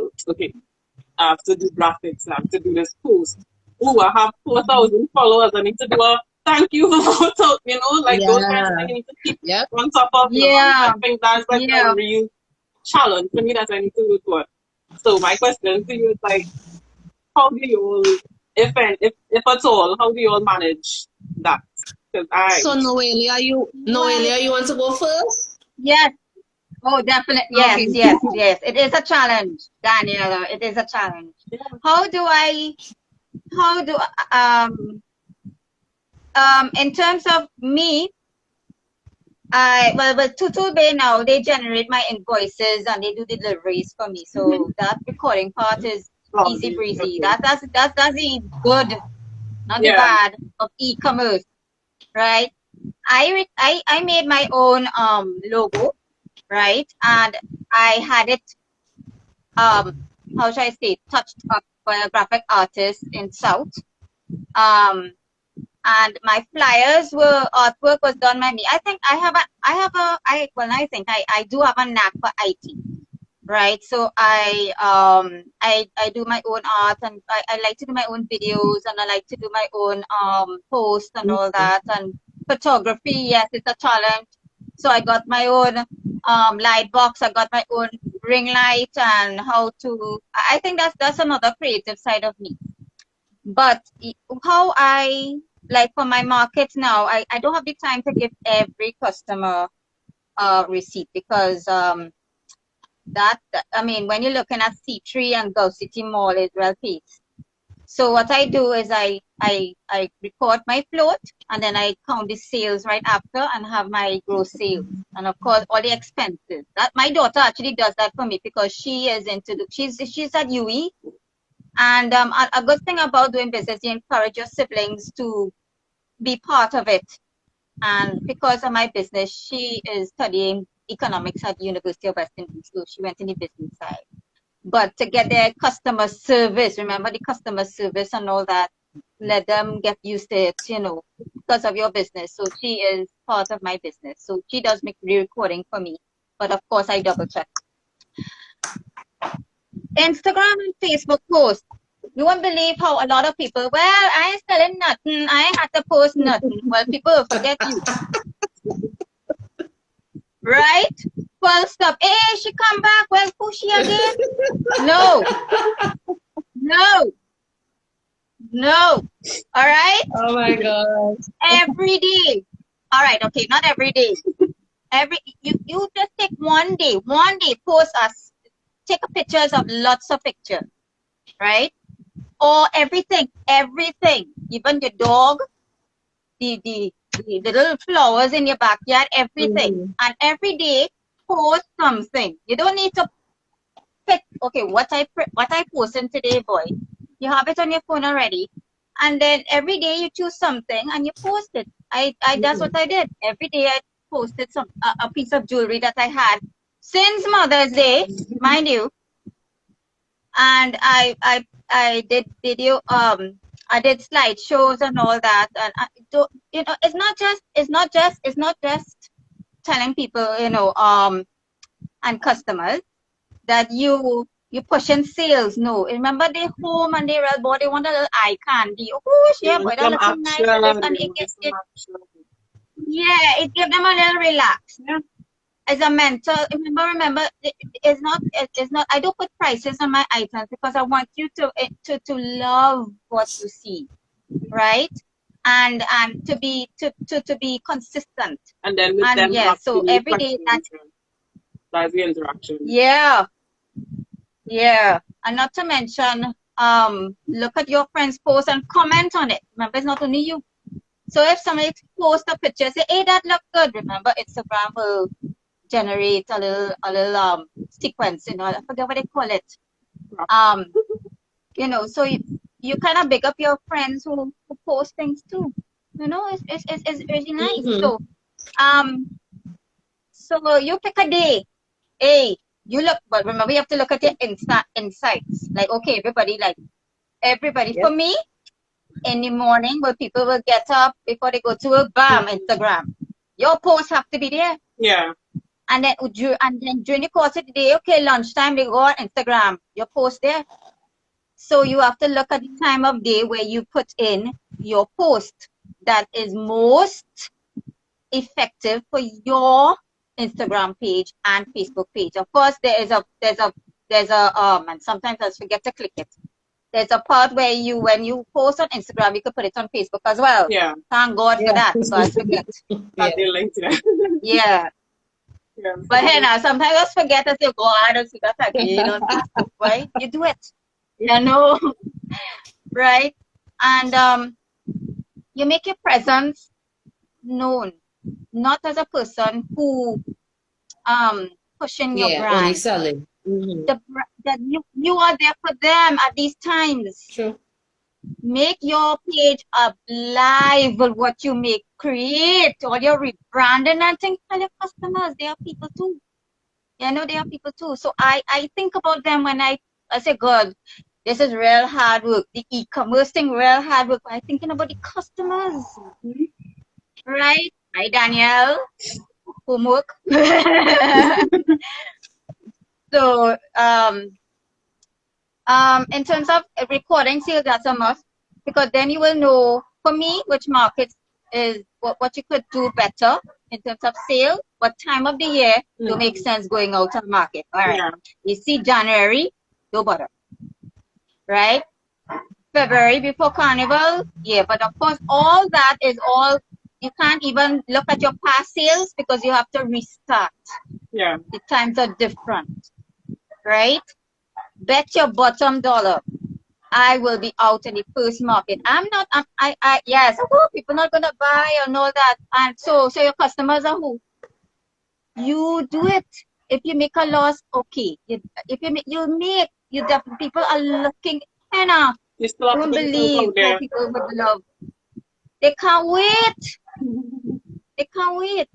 C: have to do graphics. I have to do this post. Oh, I have 4,000 followers. I need to do a thank you photo, those kinds of things you need to keep on top of. I think that's a real challenge for me that I need to look for. So my question to you is how do you all, if at all, how do you all manage that?
A: So Noelia, you want to go first?
B: Yes. Oh, definitely. Yes. It is a challenge, Daniela. It is a challenge. In terms of me, with Tutu Bay now, they generate my invoices and they do deliveries for me. So that recording part is easy breezy.
C: Okay.
B: That's the good, not the
C: Yeah.
B: bad of e-commerce, right? I made my own logo, right? And I had it how should I say, touched up by a graphic artist in South. And my flyers artwork was done by me. I think I do have a knack for IT, right? So I do my own art, and I like to do my own videos, and I like to do my own posts and all that. And photography, yes, it's a challenge. So I got my own light box, I got my own ring light, and I think that's another creative side of me. But how I like for my market now, I don't have the time to give every customer a receipt, because I mean, when you're looking at C3 and Gulf City Mall, is well paced. So what I do is I record my float, and then I count the sales right after and have my gross sales, and of course all the expenses. That my daughter actually does that for me, because she is she's at UE. And a good thing about doing business, you encourage your siblings to be part of it. And because of my business, she is studying economics at University of West Indies, so she went in the business side. But to get their customer service, remember the customer service and all that, let them get used to it, because of your business. So she is part of my business. So she does make re-recording for me. But of course, I double check. Instagram and Facebook posts. You won't believe how a lot of people, well, I ain't selling nothing. I ain't had to post nothing. Well, people will forget you. Right? Well, stop. Hey, she come back. Well, who's she again? No. All right?
A: Oh my God.
B: Every day. All right. Okay. Not every day. You just take one day, post us, take pictures of lots of pictures, right? Or everything, even your dog, the little flowers in your backyard, everything. And every day post something. You don't need to pick, okay, what I posted today, boy. You have it on your phone already. And then every day you choose something and you post it. That's what I did. Every day I posted a piece of jewelry that I had since Mother's Day, mind you. And I did video, I did slideshows and all that. And it's not just telling people, and customers that you're pushing sales. No, remember they home and they real boy, they want a little eye candy. Oh, yeah, boy, that looking nice. And it gives them a little relax.
C: Yeah.
B: As a mental, remember, it's not. I don't put prices on my items because I want you to love what you see, right? And to be consistent.
C: And then with them,
B: so every day
C: that's the interaction.
B: Yeah, and not to mention, look at your friends' post and comment on it. Remember, it's not only you. So if somebody posts a picture, say, "Hey, that look good." Remember, Instagram will generate a little sequence, I forget what they call it. So you kind of big up your friends who post things too. It's really nice. So you pick a day. Hey, you look, but remember you have to look at your insights. Like, okay, everybody. Yep. For me, in the morning, where people will get up before they go to work, bam, Instagram. Your posts have to be there.
C: Yeah.
B: And then during the course of the day, okay, lunchtime, they go on Instagram. Your post there. So you have to look at the time of day where you put in your post that is most effective for your Instagram page and Facebook page. Of course, there's a and sometimes I forget to click it. There's a part where when you post on Instagram, you can put it on Facebook as well.
C: Yeah.
B: Thank God for that, because I forget. Yeah. Yeah. But hey, now sometimes I just forget to say, "Oh, I don't see that again on Facebook." Right? You do it. Right? And you make your presence known, not as a person who pushing your brand.
A: Only selling.
B: that you are there for them at these times.
A: True.
B: Make your page up live with what you make. Create all your rebranding and things. Tell your customers they are people too. You know, they are people too. So I think about them when I say, God, this is real hard work. The e-commerce thing, real hard work. I'm thinking about the customers. Right? Right, Danielle? Homework. So, in terms of recording sales, that's a must, because then you will know, for me, which markets is what you could do better in terms of sales, what time of the year to make sense going out to the market. All right.
C: Yeah.
B: You see, January, no bother. Right? February before Carnival, yeah. But of course, all that is all, you can't even look at your past sales because you have to restart.
C: Yeah.
B: The times are different. Right? Bet your bottom dollar I will be out in the first market. Yes, people not gonna buy and all that. And so your customers are who? You do it. If you make a loss, okay. If you people are looking. Hannah,
C: You still have
B: don't
C: to
B: believe how people would love. They can't wait. They can't wait.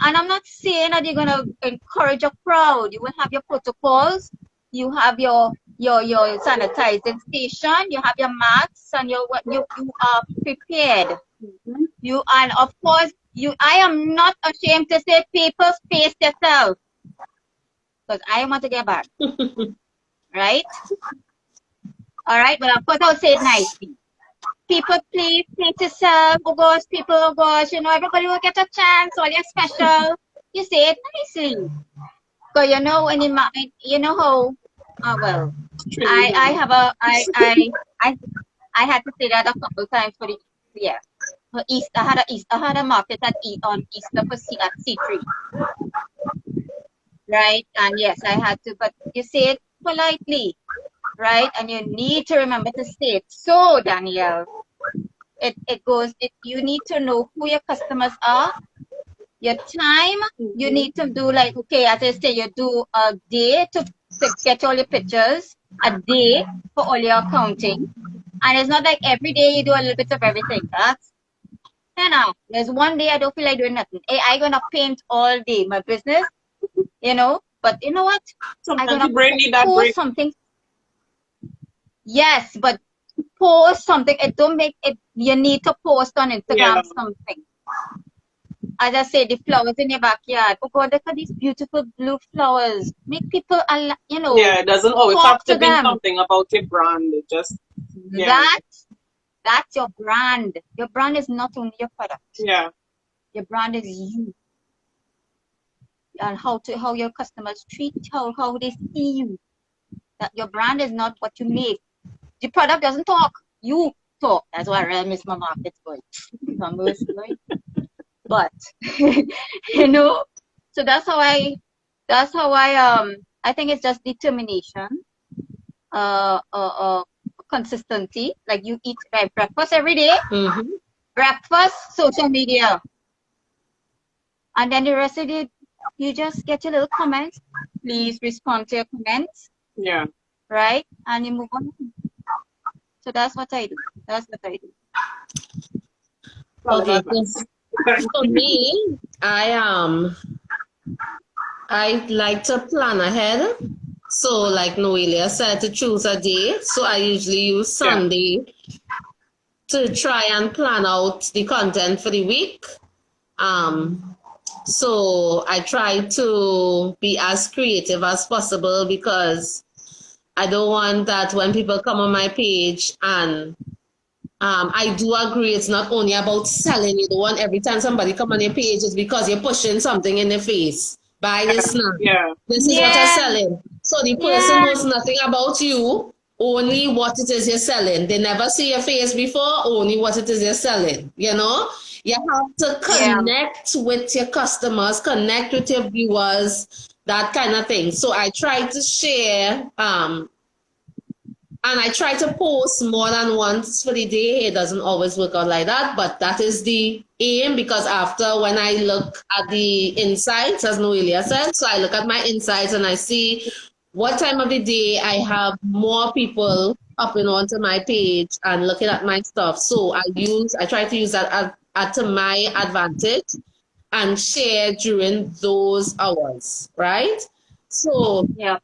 B: And I'm not saying that you're gonna encourage a crowd. You will have your protocols. You have your sanitizing station. You have your masks, and you are prepared. You, and of course I am not ashamed to say, people, space yourself, because I want to get back. Right? All right, but of course I'll say it nicely. People, please space yourself. Oh gosh, people, oh gosh, everybody will get a chance. All you're special. You say it nicely. Because you know how. Well, I had to say that a couple times for the year. I had a market on Easter at C3. Right? And yes, I had to, but you say it politely, right? And you need to remember to say it. So, Danielle, you need to know who your customers are, your time. You need to do, like, okay, as I say, you do a day to get all your pictures, a day for all your accounting. And it's not like every day you do a little bit of everything. There's one day I don't feel like doing nothing. I'm going to paint all day. My business, but you know what? I'm going to post something. Yes, but post something. It don't make it. You need to post on Instagram something. As I say, the flowers in your backyard. Oh God, look at these beautiful blue flowers. Make people,
C: Yeah, it doesn't always have to be something about your brand. It just
B: that's your brand. Your brand is not only your product.
C: Yeah.
B: Your brand is you. And how your customers treat you, how they see you. That your brand is not what you make. The product doesn't talk. You talk. That's why I really miss my markets going. But so that's how I think it's just determination, consistency. Like you eat breakfast every day. Breakfast, social media, and then the rest of it, you just get your little comments. Please respond to your comments.
C: Yeah.
B: Right, and you move on. So that's what I do.
A: Okay. For me, I like to plan ahead. So like Noelia said, to choose a day. So I usually use Sunday to try and plan out the content for the week. So I try to be as creative as possible, because I don't want that when people come on my page, and I do agree it's not only about selling. You don't want every time somebody come on your page it's because you're pushing something in their face. Buy this now.
C: Yeah.
A: This is what I'm selling. So the person knows nothing about you, only what it is you're selling. They never see your face before, only what it is you're selling. You have to connect with your customers, connect with your viewers, that kind of thing. So I try to share, and I try to post more than once for the day. It doesn't always work out like that, but that is the aim, because after, when I look at the insights, as Noelia said, so I look at my insights and I see what time of the day I have more people upping onto my page and looking at my stuff. So I try to use that to my advantage and share during those hours, right? So
B: Yeah.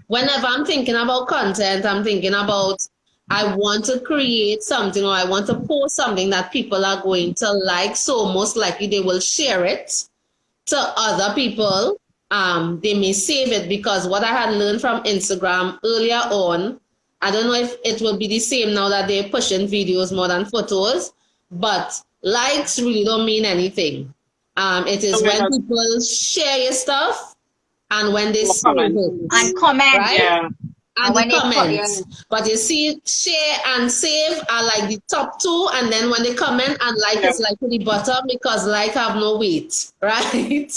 A: whenever I'm thinking about content, I'm thinking about I want to create something or I want to post something that people are going to like. So most likely they will share it to other people. They may save it because what I had learned from Instagram earlier on, I don't know if it will be the same now that they're pushing videos more than photos, but likes really don't mean anything. It is when people share your stuff and when they save it.
B: And comment.
A: Right?
C: Yeah.
A: And
B: when
A: the
B: they
A: comments. But you see, share and save are like the top two, and then when they comment and like it's like to the bottom because like have no weight, right?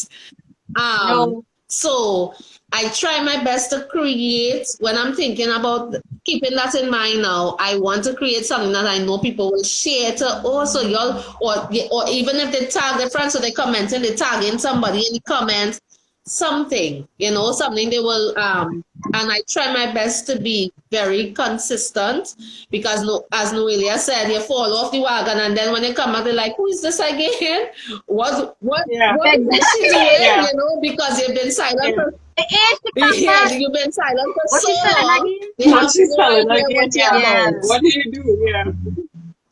B: No.
A: So I try my best to create when I'm thinking about keeping that in mind now. I want to create something that I know people will share to also y'all or even if they tag their friends so they comment and they tagging somebody in the comments, something, something they will and I try my best to be very consistent because as Noelia said, you fall off the wagon and then when they come back, they're like, who is this again? What is she doing? Because you've been silent for you've been silent for so long. They have no idea what you're about.
C: What do you do? Yeah.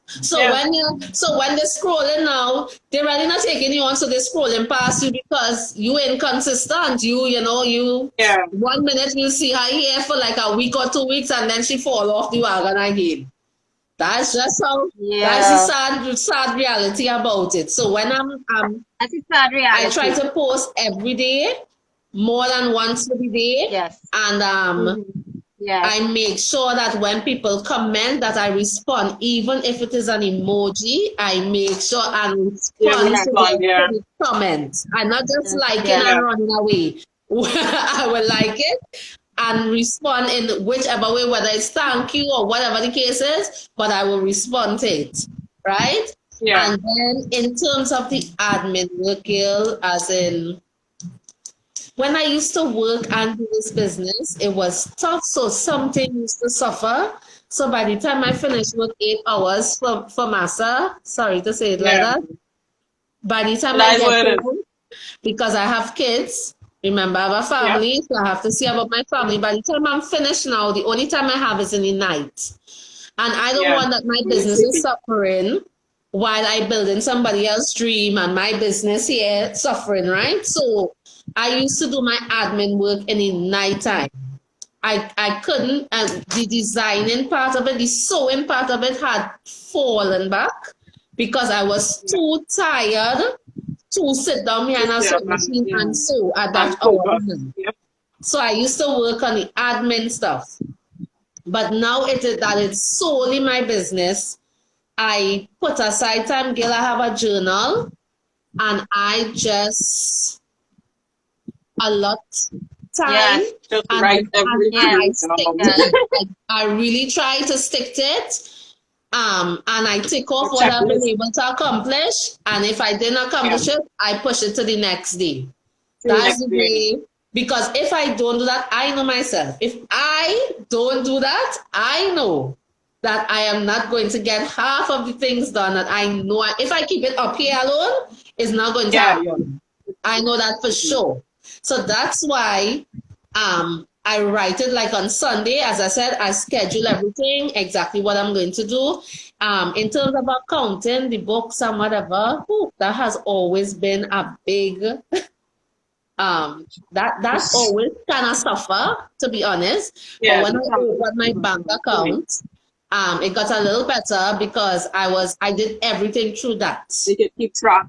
A: So when they're scrolling now, they're really not taking you on, so they're scrolling past you because you inconsistent. You 1 minute you see her here for like a week or 2 weeks and then she fall off the wagon again. That's just how that's the sad reality about it. So when
B: that's a sad reality.
A: I try to post every day, more than once a day.
B: Yes.
A: And I make sure that when people comment that I respond, even if it is an emoji, I make sure and respond to the comment. I'm not just liking and running away. I will like it and respond in whichever way, whether it's thank you or whatever the case is, but I will respond to it, right?
C: Yeah.
A: And then in terms of the admin work, as in when I used to work and do this business, it was tough. So something used to suffer. So by the time I finished work 8 hours for Massa, sorry to say it like that. By the time I get home, because I have kids, remember I have a family, so I have to see about my family. By the time I'm finished now, the only time I have is in the night. And I don't want that my business is suffering while I building somebody else's dream and my business here suffering, right? So I used to do my admin work in the nighttime. I couldn't, and the designing part of it, the sewing part of it had fallen back because I was too tired to sit down behind a sewing machine and sew at that hour. So I used to work on the admin stuff. But now it's solely my business. I put aside time, girl, I have a journal and I just allot time
C: just write everything.
A: I really try to stick to it. And I take off what I've been able to accomplish. And if I didn't accomplish it, I push it to the next day. That's the way. Because if I don't do that, I know myself. If I don't do that, I know that I am not going to get half of the things done that I know. If I keep it up here alone, it's not going to happen. I know that for sure. So that's why I write it like on Sunday. As I said, I schedule everything, exactly what I'm going to do. In terms of accounting, the books and whatever, that has always been a big... that always kind of suffer, to be honest. But when I opened my bank account, it got a little better because I did everything through that.
C: They could keep track,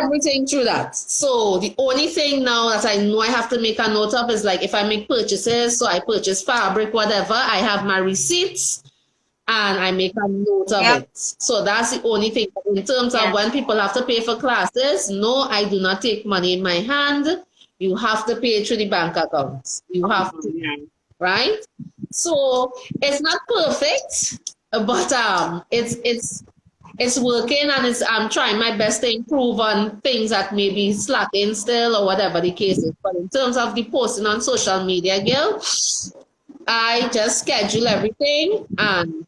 A: everything through that. So the only thing now that I know I have to make a note of is like if I make purchases, so I purchase fabric, whatever, I have my receipts and I make a note of it. So that's the only thing. In terms of when people have to pay for classes, no, I do not take money in my hand. You have to pay through the bank account. You have to, right? So it's not perfect, but it's it's working, and I'm trying my best to improve on things that may be slacking still or whatever the case is. But in terms of the posting on social media, girl, I just schedule everything, and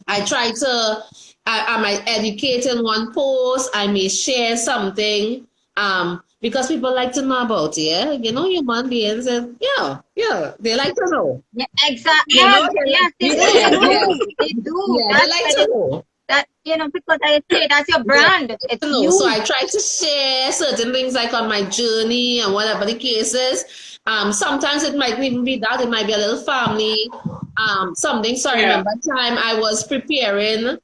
A: I try to, I might educate in one post, I may share something, because people like to know about it, yeah? You know, human beings, yeah, they like to know.
B: Yeah, exactly.
A: You know,
B: Yes, they do.
A: yeah,
B: They do.
A: yeah,
B: They do.
A: yeah, they
B: That's
A: like
B: why
A: to know.
B: that because I say that's your
A: Yeah,
B: brand. It's
A: to know. So
B: you.
A: I try to share certain things like on my journey and whatever the case is. Sometimes it might even be that, it might be a little family, something. So I
C: Yeah.
A: remember time I was preparing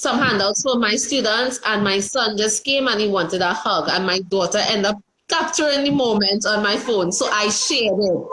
A: some handouts for my students, and my son just came and he wanted a hug, and my daughter ended up capturing the moment on my phone, so I shared it.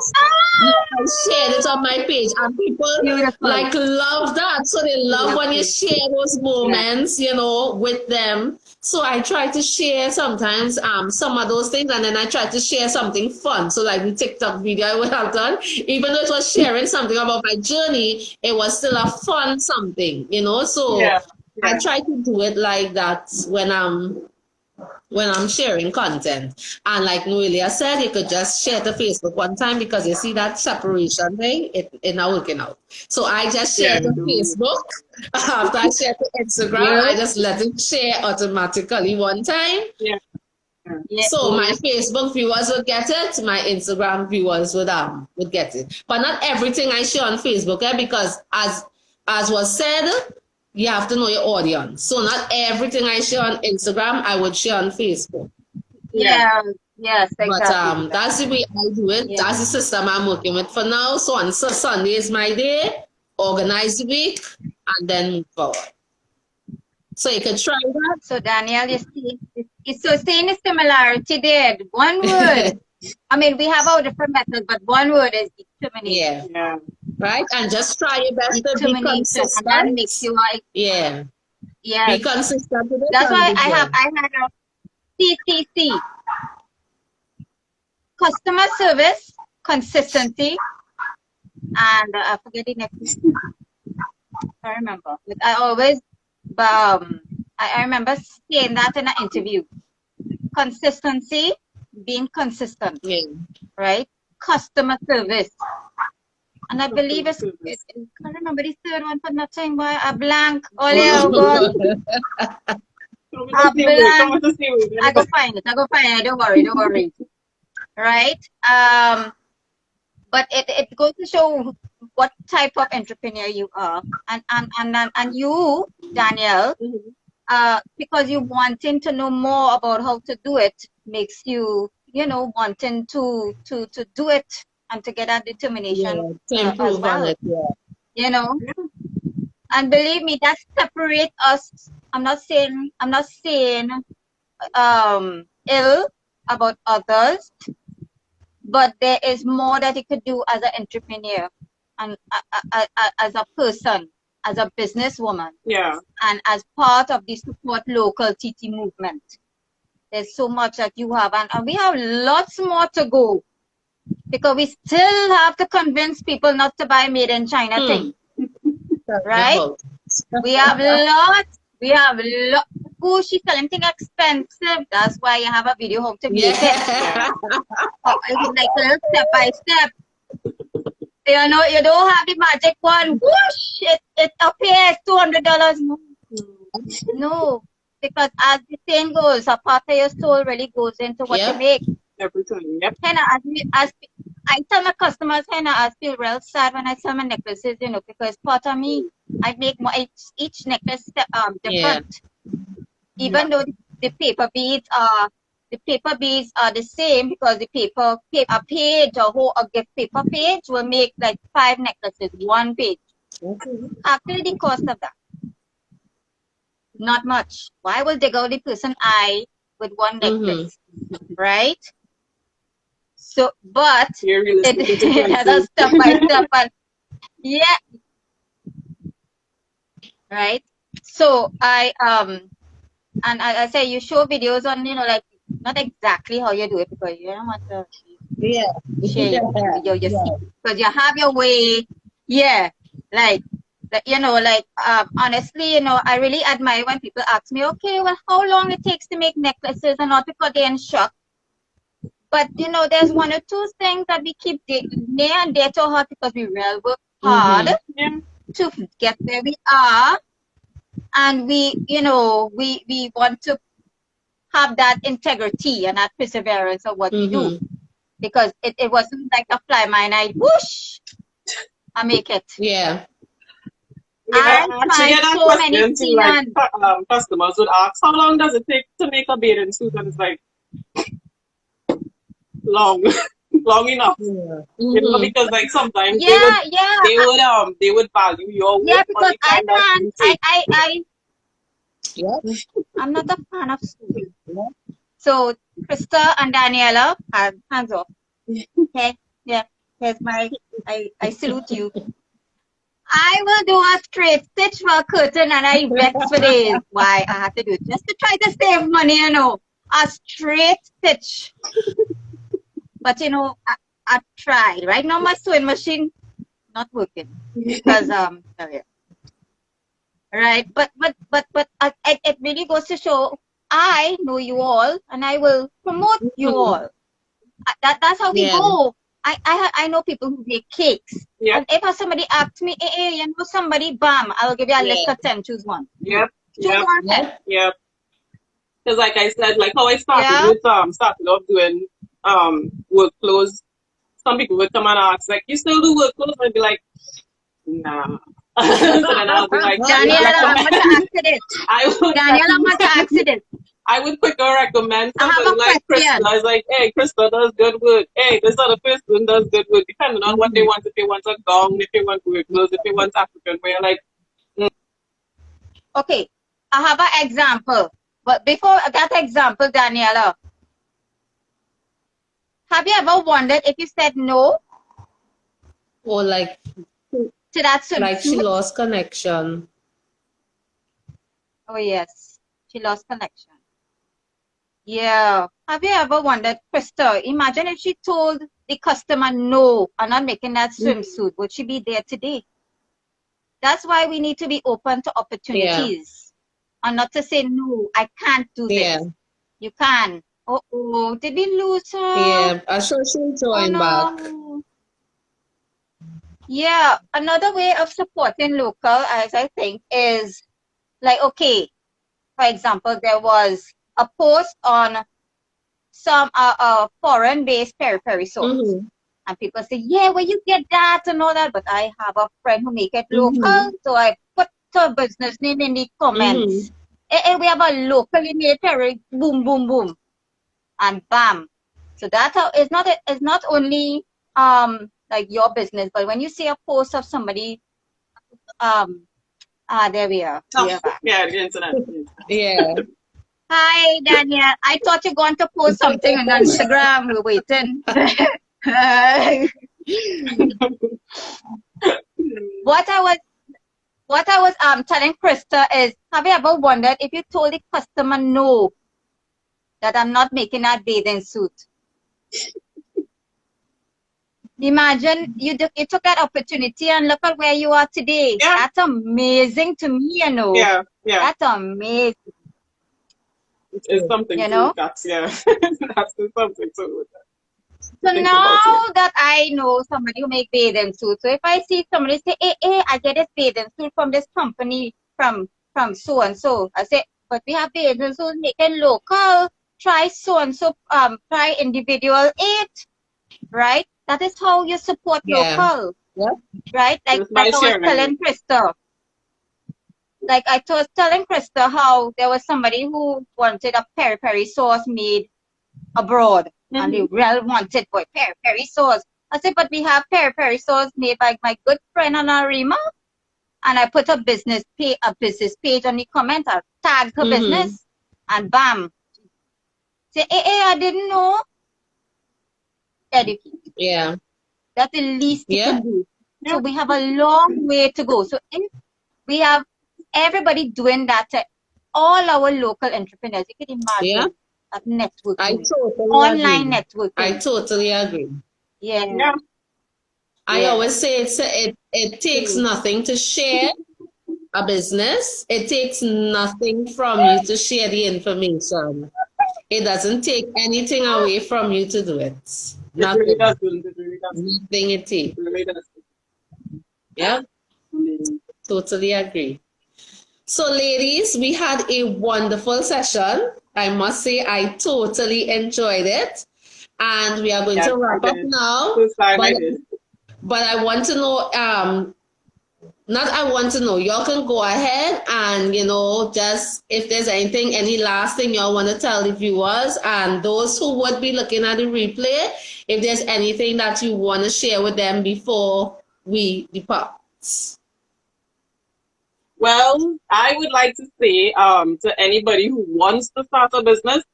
A: I shared it on my page, and people
B: Beautiful.
A: like love that. So they love when you
B: Beautiful.
A: share those moments, you know, with them. So I try to share sometimes some of those things, and then I try to share something fun. So like the TikTok video I would have done, even though it was sharing something about my journey, it was still a fun something, you know. So
C: Yeah.
A: I
C: Yeah.
A: try to do it like that when I'm sharing content. And like Noelia said, you could just share to Facebook one time, because you see that separation thing, it not working out. So I just share
C: Yeah.
A: to Facebook. After I share to Instagram, I
B: Yes.
A: just let it share automatically one time.
C: Yeah.
B: Yeah.
A: So my Facebook viewers would get it, my Instagram viewers would get it. But not everything I share on Facebook, because as was said, you have to know your audience. So not everything I share on Instagram, I would share on Facebook.
C: Yeah.
B: Yeah. Yes.
A: But
B: Exactly.
A: that's the way I do it.
B: Yeah.
A: That's the system I'm working with for now. So on Sunday is my day, organize the week, and then move forward. So you can try
B: So Danielle, you see, it's so seeing the similarity there. One word.
A: that.
B: I mean, we have our different methods, but one word is determination.
A: Yeah.
C: Yeah.
A: Right? And just try your best to be
B: Determination, and that
A: consistent.
B: makes you like
A: Yeah. Be
B: yes.
A: consistent with it
B: That's
A: and
B: why
A: be good.
B: I had a CCC, customer service, consistency, and I forget the next. I remember. But I always I remember saying that in an interview. Consistency, being consistent,
A: Yeah.
B: right? Customer service. And I believe
C: Customer
B: I
C: service.
B: can't remember the third one for nothing. Why a blank? Oh yeah, oh God. A blank. I go find it. I go find it. Don't worry, don't worry. Right? But it goes to show what type of entrepreneur you are. And you, Danielle, because you wanting to know more about how to do it makes you, wanting to do it and to get that determination
A: To
B: as
A: improve on
B: well.
A: it, yeah.
B: You know, and believe me, that separate us. I'm not saying ill about others, but there is more that you could do as an entrepreneur and as a person, as a businesswoman,
C: Yeah.
B: and as part of the support local TT movement. There's so much that you have, and we have lots more to go, because we still have to convince people not to buy made in China thing, right? We have lots. We have lots. Oh, she's selling thing expensive. That's why you have a video how to make it.
A: Yeah.
B: It's like a little step by step. You know, you don't have the magic one. Whoosh! It appears $200. No, because as the saying goes, a part of your soul really goes into what you
A: Yep.
B: make.
C: Everything. Yep.
B: Henna, as I tell my customers, Henna, I feel real sad when I sell my necklaces, because part of me, I make more each necklace different.
A: Yeah.
B: Even though the paper beads are the same, because the paper a page or a gift paper page will make like 5 necklaces, 1 page. Actually, the cost of that, not much. Why will they go the person eye with 1 necklace, right? So, but it has a step by step, and yeah, right. So and I say you show videos on, like not exactly how you do it, because you don't want to share your secret, because you have your way, like Honestly, I really admire when people ask me, okay, well, how long it takes to make necklaces and not because they're in shock. But, there's one or two things that we keep near and dear to our heart because we really work hard to get where we are. And we want to have that integrity and that perseverance of what we do. Because it wasn't like a fly my night, whoosh, I make it.
A: Yeah.
C: Yeah,
B: I find so many things.
C: Like, customers would ask, how long does it take to make a bathing suit? And it's like, long, long enough. Because like sometimes they would value your work.
B: Yeah, because I'm not a fan of suits. So Krista and Daniela, hands off. Okay, yeah, here's I salute you. I will do a straight stitch for a curtain and I vex for days. Why I have to do it just to try to save money, a straight stitch. But I tried. Right now my sewing machine not working because right. But it really goes to show I know you all and I will promote you all. That's how we go. I know people who make cakes.
C: Yeah.
B: And if somebody asks me, hey, somebody, bam, I'll give you a list of 10, choose one.
C: Yep.
B: Choose one 10.
C: Yep. Because like I said, like how I started with started off doing work clothes. Some people would come and ask, like, you still do work clothes? I'd be like, nah. So then I'll be like,
B: Daniella, I'm going to accident. Daniella, I'm going to accident.
C: I would quicker recommend somebody like Krista. I was like, hey, Krista does good work. Hey, this other person does good work, depending on what they want. If they want a gown, if they want work clothes, if they want African wear, like.
B: Okay, I have an example. But before that example, Daniella, have you ever wondered if you said no?
A: Or like
B: to that swimsuit?
A: Like she lost connection.
B: Oh, yes. She lost connection. Yeah. Have you ever wondered, Krista, imagine if she told the customer, no, I'm not making that swimsuit. Would she be there today? That's why we need to be open to opportunities. And not to say, no, I can't do this. You can. Uh-oh, did we lose her?
A: Yeah, I'm sure she'll join back.
B: Yeah, another way of supporting local, as I think, is like, okay, for example, there was a post on some foreign-based peri-peri sauce. And people say, yeah, where you get that and all that. But I have a friend who make it local. So I put her business name in the comments. Hey, we have a locally made peri, boom, boom, boom. And bam. So that's how it's not only like your business, but when you see a post of somebody, there we are.
C: Yeah, the internet.
A: Yeah.
B: Hi, Danielle. I thought you were going to post something on Instagram. We're waiting. What I was telling Krista is, have you ever wondered if you told the customer no, that I'm not making that bathing suit? Imagine you took that opportunity and look at where you are today.
C: Yeah.
B: That's amazing to me,
C: Yeah.
B: That's amazing.
C: It's something to that's that's something to
B: So now that I know somebody who make bathing suits, so if I see somebody say, hey, I get this bathing suit from this company from so and so, I say, but we have bathing suits making local. Try so and so, try individual 8, right? That is how you support local, right? Like I was telling Krista. Like I was telling Krista how there was somebody who wanted a peri-peri sauce made abroad. And they really wanted for peri-peri sauce. I said, but we have peri-peri sauce made by my good friend Anarima. And I put a business page on the comment. I tagged her business. And bam. Say, hey, I didn't know. Educate.
A: Yeah.
B: That's the least you can do. So we have a long way to go. So we have everybody doing that to all our local entrepreneurs. You can imagine that networking.
A: I totally
B: online
A: agree.
B: networking.
A: I totally agree.
B: Yeah.
A: I
C: Yeah.
A: always say it takes nothing to share a business. It takes nothing from you to share the information. It doesn't take anything away from you to do it.
C: It really
A: Nothing.
C: doesn't. It really doesn't.
A: Nothing it
C: It
A: takes.
C: really doesn't.
A: Yeah, totally agree. So, ladies, we had a wonderful session. I must say, I totally enjoyed it. And we are going
C: Yes,
A: to
C: I
A: wrap up
C: did.
A: now.
C: This time
A: But
C: I did.
A: but I want to know, not I want to know, y'all can go ahead and, just if there's anything, any last thing y'all want to tell the viewers and those who would be looking at the replay, if there's anything that you want to share with them before we depart.
C: Well, I would like to say to anybody who wants to start a business,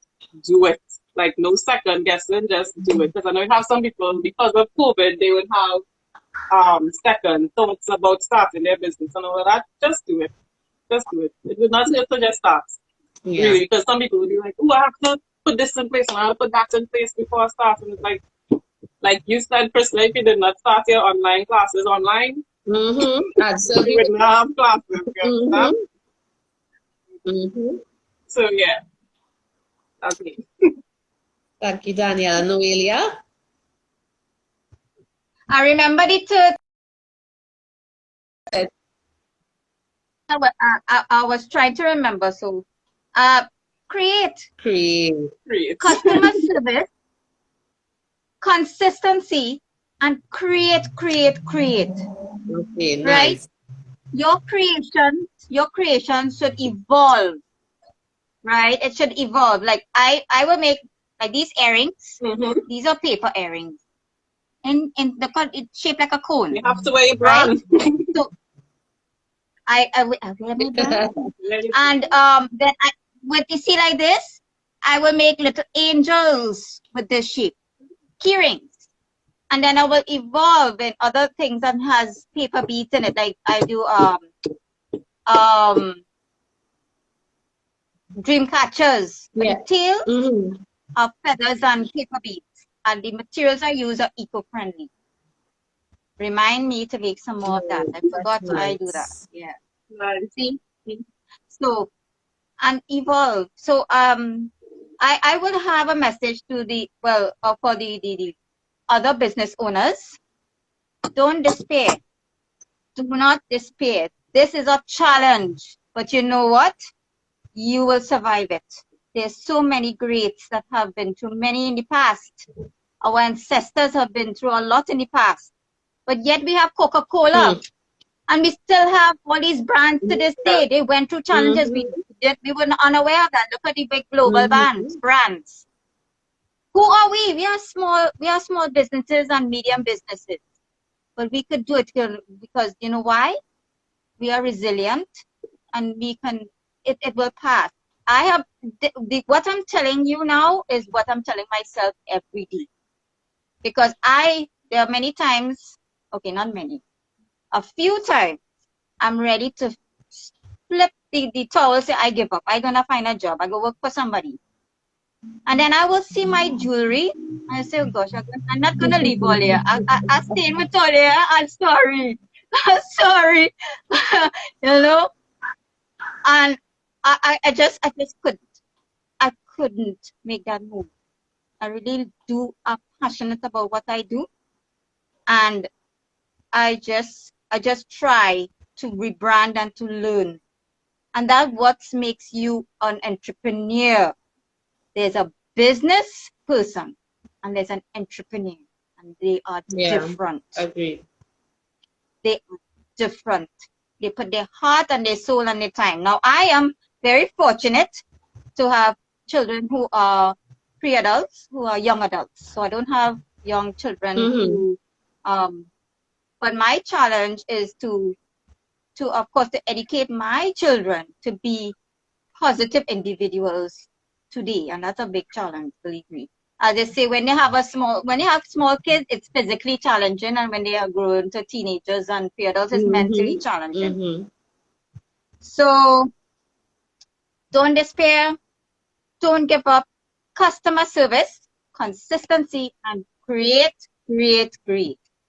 C: do it. Like no second guessing, just do it. Because I know you have some people, because of COVID, they would have second thoughts about starting their business and all of that. Just do it. Just do it. It would not hurt to just start.
A: Yeah.
C: Really, because some people will be like, oh, I have to put this in place and I have to put that in place before I start. And it's like you said, Priscilla, if you did not start your online classes online,
A: Absolutely.
C: you wouldn't have classes. You understand? So yeah, that's me.
A: Thank you, Daniela. Noelia?
B: I remember the third. I was trying to remember. So, create
A: Create.
B: customer service, consistency, and create.
A: Okay,
B: Right?
A: nice.
B: Your creation should evolve. Right? It should evolve. Like I will make like these earrings. These are paper earrings. In it's shaped like a cone.
C: You have to wear your brand.
B: Right? So I wear my brand. And then with you see like this, I will make little angels with this shape, key rings, and then I will evolve in other things that has paper beads in it. Like I do dream catchers.
A: Yeah.
B: The tail of feathers and paper beads, and the materials I use are eco-friendly. Remind me to make some more of that. I forgot I do that. Yeah. See? So and evolve. So I will have a message to for the other business owners. Don't despair. Do not despair. This is a challenge, but you know what? You will survive it. There's so many greats that have been through many in the past. Our ancestors have been through a lot in the past. But yet we have Coca-Cola. And we still have all these brands to this day. They went through challenges. We were not unaware of that. Look at the big global brands. Who are we? We are small businesses and medium businesses. But we could do it because you know why? We are resilient and we can it will pass. I have what I'm telling you now is what I'm telling myself every day. Because there are many times, okay, not many, a few times I'm ready to flip the towel, say I give up. I'm gonna find a job. I go work for somebody. And then I will see my jewelry. I say, oh gosh, I'm not gonna leave all here. I stay with all here. I'm sorry. I'm sorry. And I just couldn't. I couldn't make that move. I really am passionate about what I do. And I just try to rebrand and to learn. And that's what makes you an entrepreneur. There's a business person and there's an entrepreneur, and they are different.
A: Agreed.
C: They
B: are different. They put their heart and their soul and their time. Now, I am very fortunate to have children who are pre-adults, who are young adults. So I don't have young children who, but my challenge is to of course, to educate my children to be positive individuals today. And that's a big challenge, believe me. As they say, when you have small kids, it's physically challenging. And when they are grown to teenagers and pre-adults, it's mentally challenging. So don't despair. Don't give up. Customer service, consistency, and create.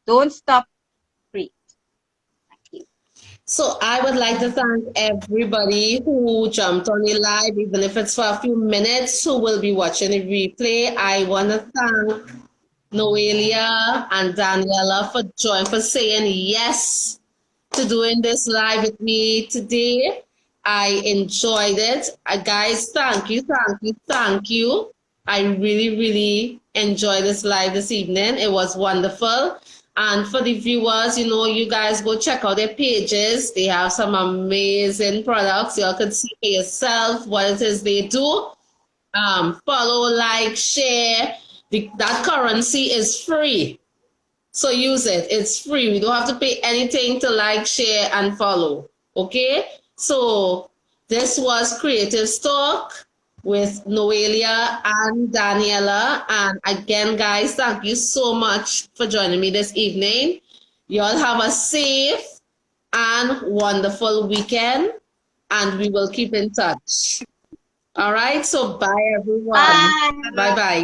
B: Don't stop
A: So I would like to thank everybody who jumped on the live, even if it's for a few minutes, who will be watching the replay. I want to thank Noelia and Daniella for saying yes to doing this live with me today. I enjoyed it. Guys, thank you, thank you, thank you. I really, really enjoyed this live this evening. It was wonderful. And for the viewers, you guys go check out their pages. They have some amazing products. You all can see for yourself what it is they do. Follow, like, share. That currency is free. So use it. It's free. We don't have to pay anything to like, share, and follow. Okay? So this was Creative Talk with Noelia and Daniella. And again, guys, thank you so much for joining me this evening. You all have a safe and wonderful weekend, and we will keep in touch. All right? So bye, everyone.
B: Bye.
A: Bye-bye.